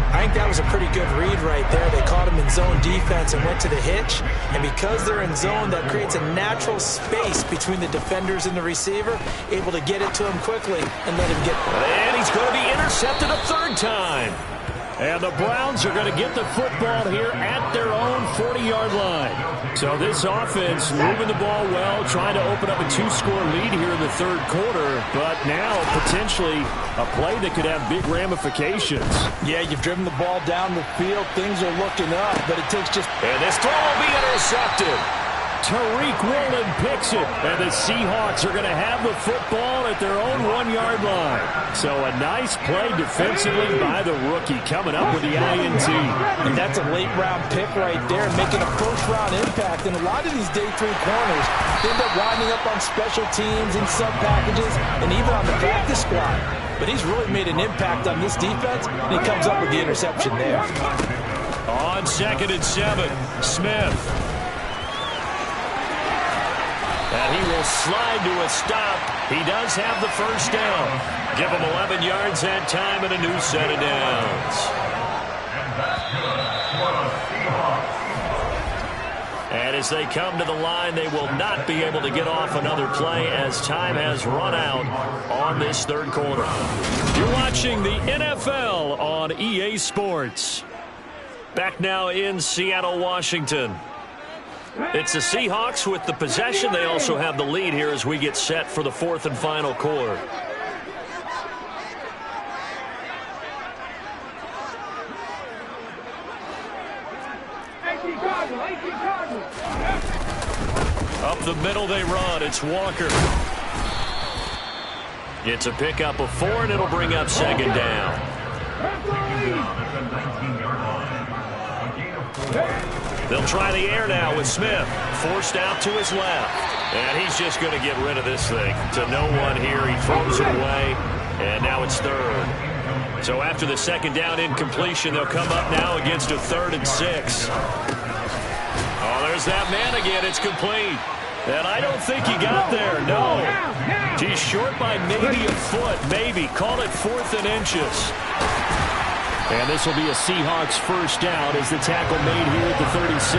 S5: I think that was a pretty good read right there. They caught him in zone defense and went to the hitch. And because they're in zone, that creates a natural space between the defenders and the receiver, able to get it to him quickly and let him get there.
S3: And he's going to be intercepted a third time. And the Browns are going to get the football here at their own 40-yard line. So this offense moving the ball well, trying to open up a 2-score lead here in the third quarter. But now potentially a play that could have big ramifications.
S5: Yeah, you've driven the ball down the field. Things are looking up, but it takes just...
S3: And this throw will be intercepted. Tariq Woolen picks it, and the Seahawks are going to have the football at their own 1-yard line. So a nice play defensively by the rookie, coming up with the INT.
S5: And that's a late-round pick right there, making a first-round impact. And a lot of these day 3 corners end up winding up on special teams and sub-packages and even on the practice squad. But he's really made an impact on this defense, and he comes up with the interception there.
S3: On 2nd and 7, Smith. And he will slide to a stop. He does have the first down. Give him 11 yards that time and a new set of downs. And as they come to the line, they will not be able to get off another play as time has run out on this third quarter. You're watching the NFL on EA Sports. Back now in Seattle, Washington. It's the Seahawks with the possession. They also have the lead here as we get set for the 4th and final quarter. Up the middle they run. It's Walker. It's a pickup of 4, and it'll bring up 2nd down. They'll try the air now with Smith. Forced out to his left. And he's just going to get rid of this thing. To no one here. He throws it away. And now it's 3rd. So after the 2nd down incompletion, they'll come up now against a 3rd and 6. Oh, there's that man again. It's complete. And I don't think he got there. No. He's short by maybe a foot. Maybe. Call it 4th and inches. And this will be a Seahawks first down as the tackle made here at the 36.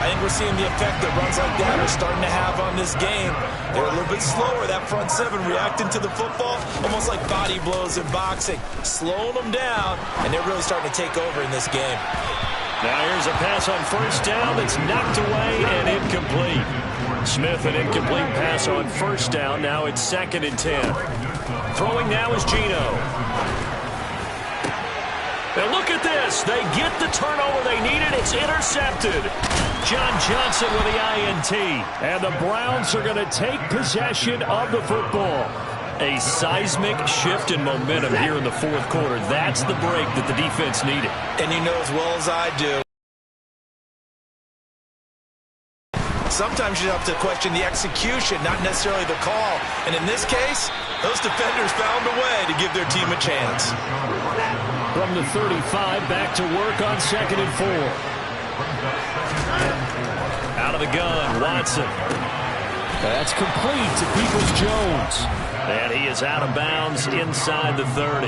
S5: I think we're seeing the effect that runs like that are starting to have on this game. They're a little bit slower, that front 7, reacting to the football, almost like body blows in boxing, slowing them down, and they're really starting to take over in this game.
S3: Now here's a pass on first down that's knocked away and incomplete. Smith, an incomplete pass on first down. Now it's 2nd and 10. Throwing now is Gino. And look at this. They get the turnover they needed. It's intercepted. John Johnson with the INT. And the Browns are going to take possession of the football. A seismic shift in momentum here in the 4th quarter. That's the break that the defense needed.
S5: And you know as well as I do,
S7: sometimes you have to question the execution, not necessarily the call. And in this case, those defenders found a way to give their team a chance.
S3: From the 35, back to work on 2nd and 4. Out of the gun, Watson. That's complete to Peoples-Jones. And he is out of bounds inside the 30.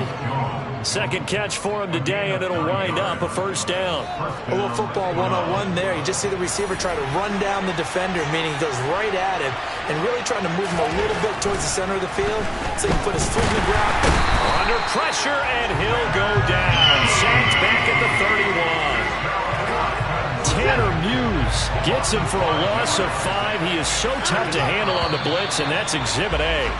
S3: Second catch for him today, and it'll wind up a first down.
S5: A little football 101 there. You just see the receiver try to run down the defender, meaning he goes right at him and really trying to move him a little bit towards the center of the field so he can put his foot in the ground.
S3: Under pressure, and he'll go down. Sacked back at the 31. Tanner Muse gets him for a loss of 5. He is so tough to handle on the blitz, and that's Exhibit A.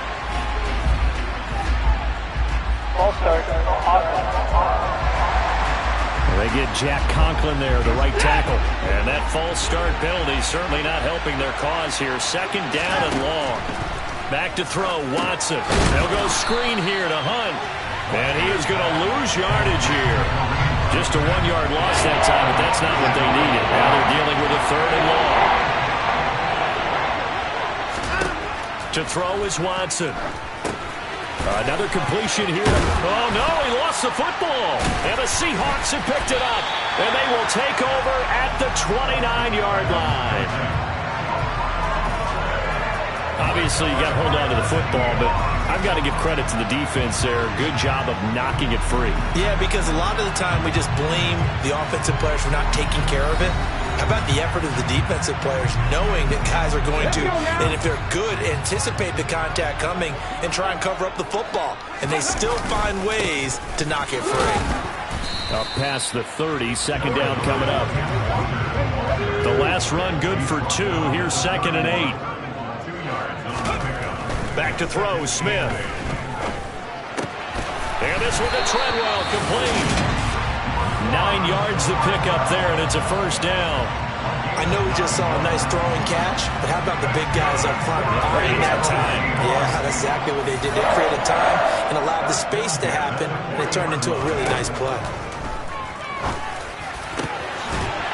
S3: They get Jack Conklin there, the right tackle. And that false start penalty certainly not helping their cause here. Second down and long. Back to throw, Watson. They'll go screen here to Hunt. And he is going to lose yardage here. Just a 1-yard loss that time, but that's not what they needed. Now they're dealing with a 3rd and long. To throw is Watson. Another completion here. Oh, no, he lost the football. And the Seahawks have picked it up. And they will take over at the 29-yard line. Obviously, you got to hold on to the football, but I've got to give credit to the defense there. Good job of knocking it free.
S5: Yeah, because a lot of the time we just blame the offensive players for not taking care of it. How about the effort of the defensive players knowing that guys are going to, and if they're good, anticipate the contact coming and try and cover up the football. And they still find ways to knock it free.
S3: Up past the 30, second down coming up. The last run good for 2. Here's 2nd and 8. Back to throw, Smith. And this one to Treadwell, complete. 9 yards the pickup there, and it's a first down.
S5: I know we just saw a nice throwing catch, but how about the big guys up front buying that time? Yeah, that's exactly what they did. They created time and allowed the space to happen, and it turned into a really nice play.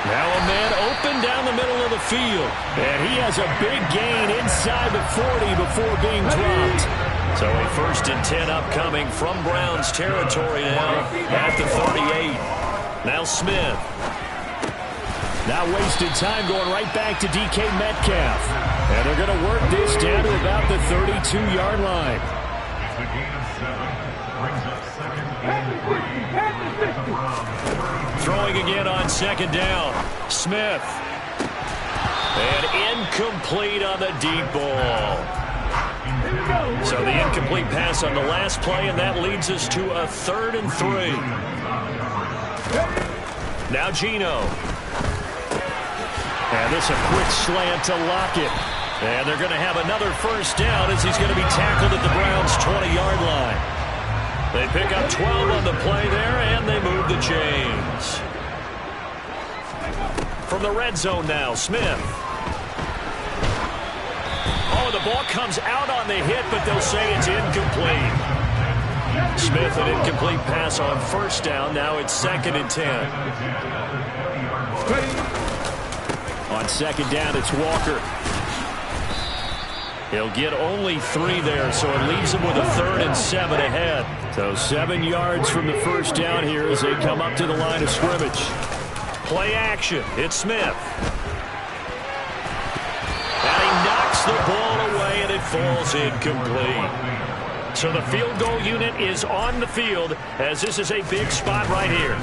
S3: Now a man open down the middle of the field, and he has a big gain inside the 40 before being dropped. So a 1st and 10 upcoming from Browns territory now at the 38. Now Smith. Now wasted time going right back to DK Metcalf. And they're going to work this down to about the 32-yard line. Throwing again on 2nd down. Smith. And incomplete on the deep ball. So the incomplete pass on the last play, and that leads us to a 3rd and 3. Now Geno. And this a quick slant to Lockett. And they're going to have another first down as he's going to be tackled at the Browns' 20-yard line. They pick up 12 on the play there, and they move the chains. From the red zone now, Smith. Oh, the ball comes out on the hit, but they'll say it's incomplete. Smith, an incomplete pass on first down. Now it's 2nd and 10. On 2nd down, it's Walker. He'll get only 3 there, so it leaves him with a 3rd and 7 ahead. So 7 yards from the first down here as they come up to the line of scrimmage. Play action. It's Smith. And he knocks the ball away, and it falls incomplete. So the field goal unit is on the field as this is a big spot right here.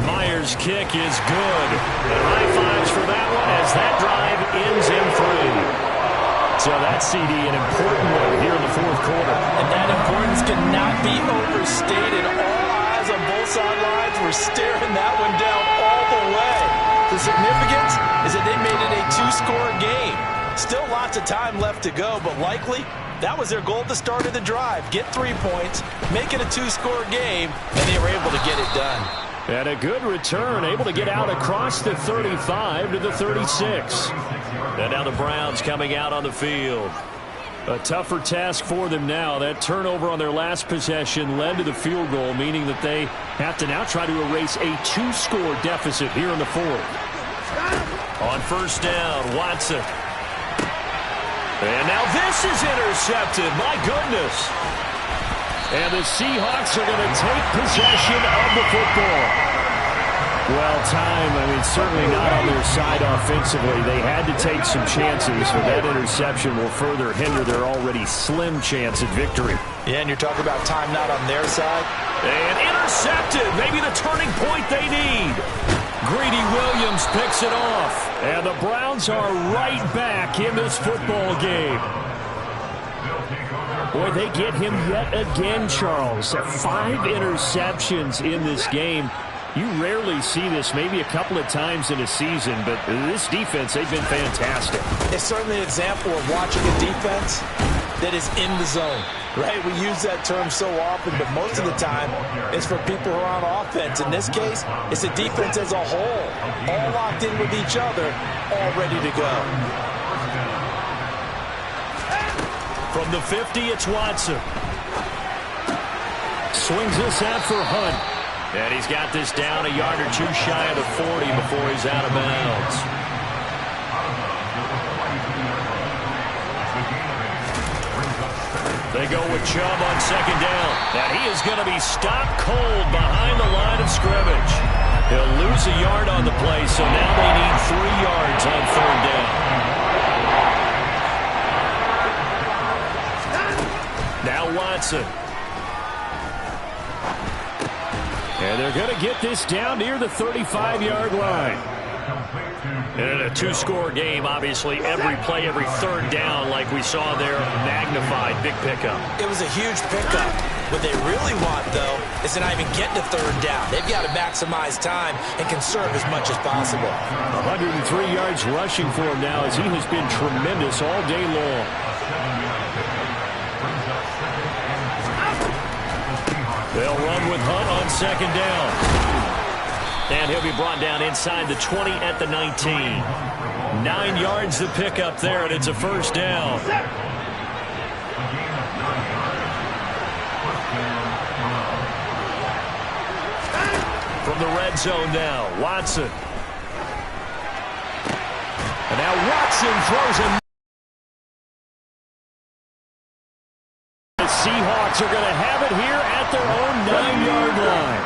S3: Myers' kick is good. And high fives for that one as that drive ends in 3. So that CD, an important one here in the 4th quarter.
S5: And that importance cannot be overstated. All eyes on both sidelines were staring that one down all the way. The significance is that they made it a 2-score game. Still lots of time left to go, but likely that was their goal at the start of the drive. Get 3 points, make it a 2-score game, and they were able to get it done.
S3: And a good return, able to get out across the 35 to the 36. And now the Browns coming out on the field. A tougher task for them now. That turnover on their last possession led to the field goal, meaning that they have to now try to erase a 2-score deficit here in the 4th. On first down, Watson. And now this is intercepted. My goodness. And the Seahawks are going to take possession of the football. Well, time, certainly not on their side offensively. They had to take some chances, but that interception will further hinder their already slim chance at victory.
S5: Yeah, and you're talking about time not on their side.
S3: And intercepted. Maybe the turning point they need. Greedy Williams picks it off. And the Browns are right back in this football game. Boy, they get him yet again, Charles. 5 interceptions in this game. You rarely see this, maybe a couple of times in a season, but this defense, they've been fantastic.
S5: It's certainly an example of watching a defense that is in the zone, right? We use that term so often, but most of the time it's for people who are on offense. In this case, it's a defense as a whole, all locked in with each other, all ready to go.
S3: From the 50, it's Watson. Swings this out for Hunt. And he's got this down a yard or two shy of the 40 before he's out of bounds. They go with Chubb on second down. And he is going to be stopped cold behind the line of scrimmage. He'll lose a yard on the play, so now they need 3 yards on third down. Now Watson. And they're going to get this down near the 35-yard line. And a 2-score game, obviously, every play, every third down, like we saw there, magnified, big pickup.
S5: It was a huge pickup. What they really want, though, is to not even get to third down. They've got to maximize time and conserve as much as possible.
S3: 103 yards rushing for him now as he has been tremendous all day long. They'll run with Hunt on second down. And he'll be brought down inside the 20 at the 19. 9 yards to pick up there, and it's a first down. From the red zone now, Watson. And now Watson throws him. The Seahawks are going to have it here at their own 9-yard line.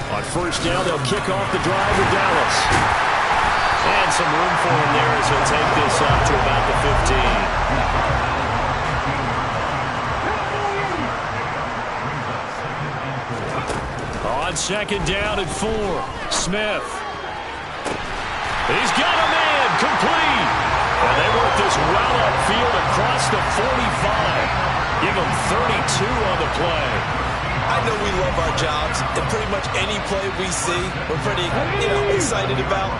S3: On first down, they'll kick off the drive with Dallas. And some room for him there as he'll take this up to about the 15. On second down and 4, Smith. He's got a man, complete. And they work this well upfield across the 45. Give them 32 on the play.
S5: I know we love our jobs, and pretty much any play we see, we're pretty, excited about.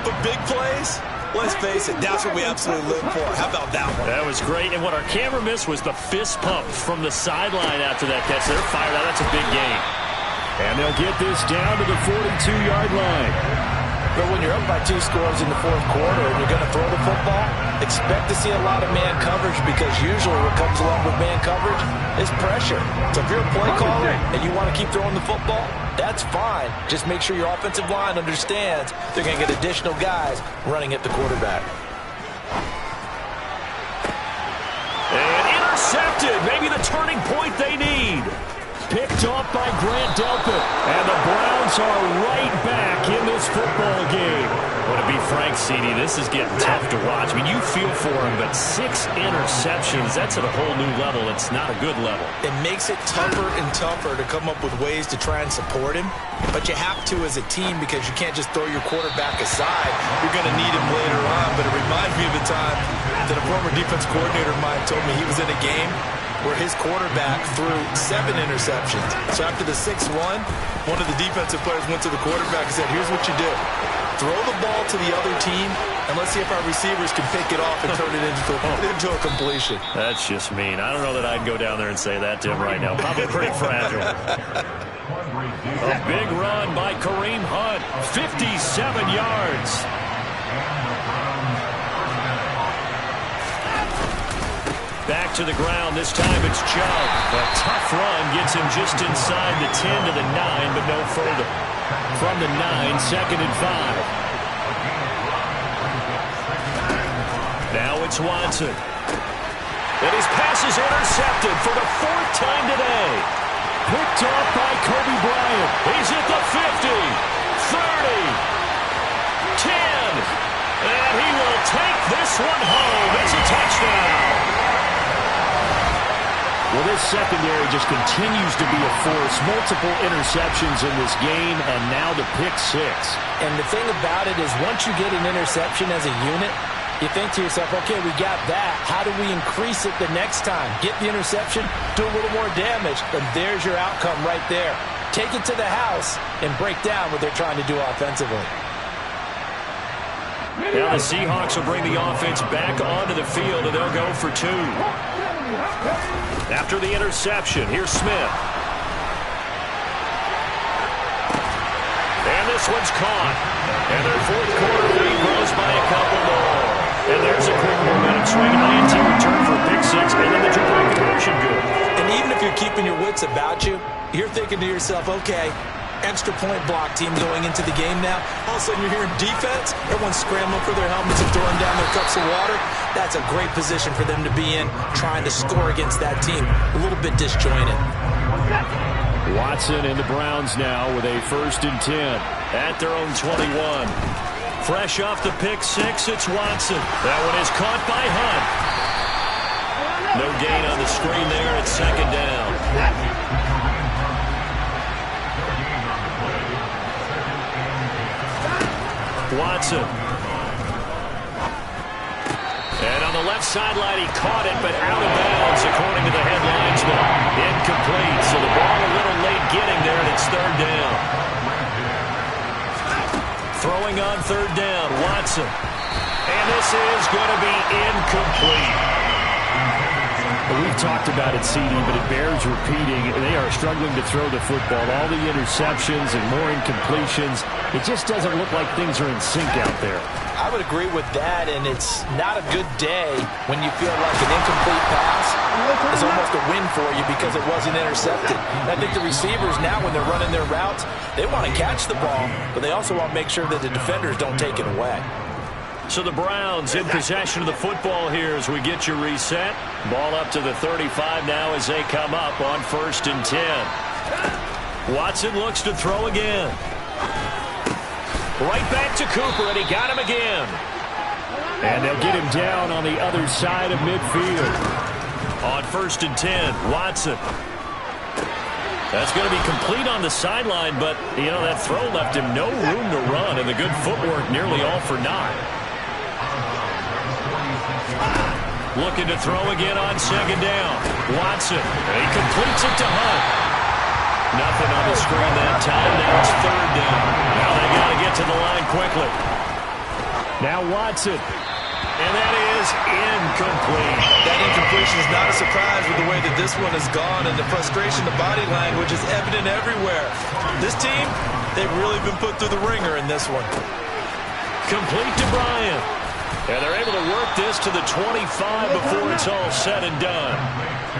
S5: But big plays, let's face it, that's what we absolutely live for. How about that one?
S3: That was great, and what our camera missed was the fist pump from the sideline after that catch. They're fired out. That's a big gain. And they'll get this down to the 42-yard line.
S5: But when you're up by 2 scores in the fourth quarter and you're going to throw the football, expect to see a lot of man coverage because usually what comes along with man coverage is pressure. So if you're a play caller and you want to keep throwing the football, that's fine. Just make sure your offensive line understands they're going to get additional guys running at the quarterback.
S3: And intercepted. Maybe the turning point they need. Picked off by Grant Delpit. And the Browns are right back in this football game. Well, to be frank, CD, this is getting tough to watch. You feel for him, but 6 interceptions, that's at a whole new level. It's not a good level.
S5: It makes it tougher and tougher to come up with ways to try and support him. But you have to as a team because you can't just throw your quarterback aside. You're going to need him later on. But it reminds me of the time that a former defense coordinator of mine told me he was in a game where his quarterback threw 7 interceptions. So after the 6th one of the defensive players went to the quarterback and said, here's what you do. Throw the ball to the other team, and let's see if our receivers can pick it off and turn it into a completion.
S3: That's just mean. I don't know that I'd go down there and say that to him right now. Probably pretty fragile. A big run by Kareem Hunt. 57 yards. Back to the ground. This time it's Chubb. A tough run gets him just inside the 10 to the 9, but no further. From the 9, 2nd and 5. Now it's Watson. And his pass is intercepted for the 4th time today. Picked off by Kobe Bryant. He's at the 50, 30, 10. And he will take this one home. It's a touchdown. Well, this secondary just continues to be a force. Multiple interceptions in this game, and now the pick 6.
S5: And the thing about it is once you get an interception as a unit, you think to yourself, okay, we got that. How do we increase it the next time? Get the interception, do a little more damage, and there's your outcome right there. Take it to the house and break down what they're trying to do offensively.
S3: Now the Seahawks will bring the offense back onto the field, and they'll go for 2. After the interception, here's Smith. And this one's caught. And their 4th quarter lead grows by a couple more. And there's a quick momentum swing. INT return for a pick 6, and then the two-point conversion good.
S5: And even if you're keeping your wits about you, you're thinking to yourself, okay, extra point block team going into the game now. All of a sudden you're hearing defense. Everyone's scrambling for their helmets and throwing down their cups of water. That's a great position for them to be in, trying to score against that team. A little bit disjointed.
S3: Watson and the Browns now with a 1st and 10 at their own 21. Fresh off the pick 6, it's Watson. That one is caught by Hunt. No gain on the screen there. It's 2nd down. Watson. And on the left sideline, he caught it, but out of bounds, according to the headlines. Incomplete, so the ball a little late getting there, and it's 3rd down. Throwing on 3rd down, Watson. And this is going to be incomplete. We've talked about it, CD, but it bears repeating. They are struggling to throw the football. All the interceptions and more incompletions. It just doesn't look like things are in sync out there.
S5: I would agree with that, and it's not a good day when you feel like an incomplete pass is almost a win for you because it wasn't intercepted. And I think the receivers now, when they're running their routes, they want to catch the ball, but they also want to make sure that the defenders don't take it away.
S3: So the Browns in possession of the football here as we get you reset. Ball up to the 35 now as they come up on 1st and 10. Watson looks to throw again. Right back to Cooper, and he got him again. And they'll get him down on the other side of midfield. On 1st and 10, Watson. That's going to be complete on the sideline, but, you know, that throw left him no room to run, and the good footwork nearly all for naught. Looking to throw again on 2nd down. Watson, and he completes it to Hunt. Nothing on the screen that time. Now it's 3rd down. Now they got to get to the line quickly. Now Watson. And that is incomplete.
S5: That incompletion is not a surprise with the way that this one has gone, and the frustration, the body language is evident everywhere. This team, they've really been put through the ringer in this one.
S3: Complete to Bryant. And they're able to work this to the 25 before it's all said and done.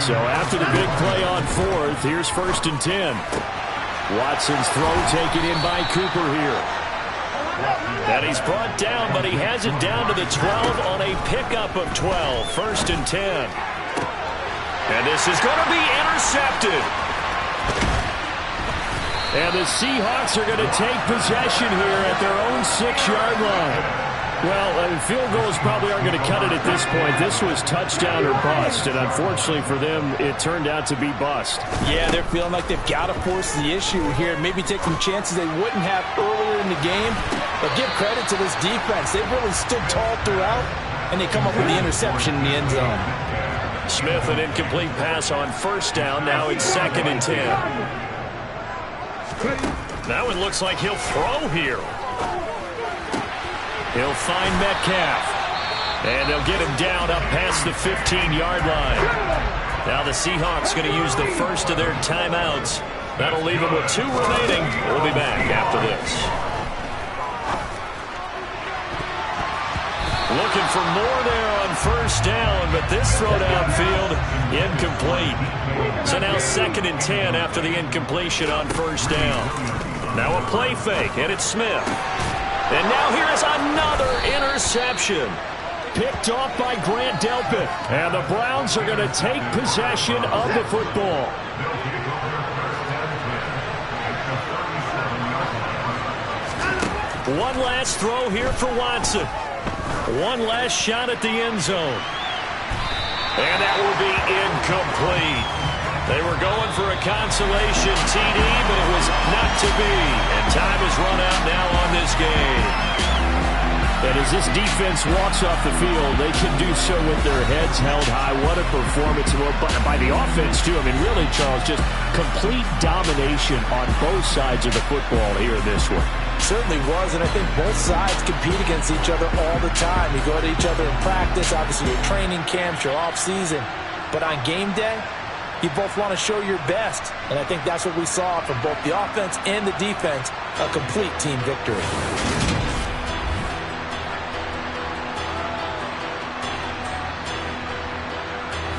S3: So after the big play on 4th, here's 1st and 10. Watson's throw taken in by Cooper here. And he's brought down, but he has it down to the 12 on a pickup of 12. 1st and 10. And this is going to be intercepted. And the Seahawks are going to take possession here at their own 6-yard line. Well, field goals probably aren't going to cut it at this point. This was touchdown or bust, and unfortunately for them, it turned out to be bust.
S5: Yeah, they're feeling like they've got to force the issue here, maybe take some chances they wouldn't have earlier in the game. But give credit to this defense. They've really stood tall throughout, and they come up with the interception in the end zone.
S3: Smith, an incomplete pass on 1st down. Now it's 2nd and 10. That one looks like he'll throw here. He'll find Metcalf. And they'll get him down up past the 15-yard line. Now the Seahawks going to use the first of their timeouts. That'll leave them with 2 remaining. We'll be back after this. Looking for more there on first down, but this throw downfield incomplete. So now 2nd and 10 after the incompletion on first down. Now a play fake, and it's Smith. And now here is another interception. Picked off by Grant Delpit. And the Browns are going to take possession of the football. One last throw here for Watson. One last shot at the end zone. And that will be incomplete. They were going for a consolation TD, but it was not to be. And time has run out now on this game. And as this defense walks off the field, they can do so with their heads held high. What a performance by the offense, too. I mean, really, Charles, just complete domination on both sides of the football here in this one.
S5: Certainly was, and I think both sides compete against each other all the time. You go to each other in practice, obviously your training camps, your off-season. But on game day, you both want to show your best. And I think that's what we saw from both the offense and the defense, a complete team victory.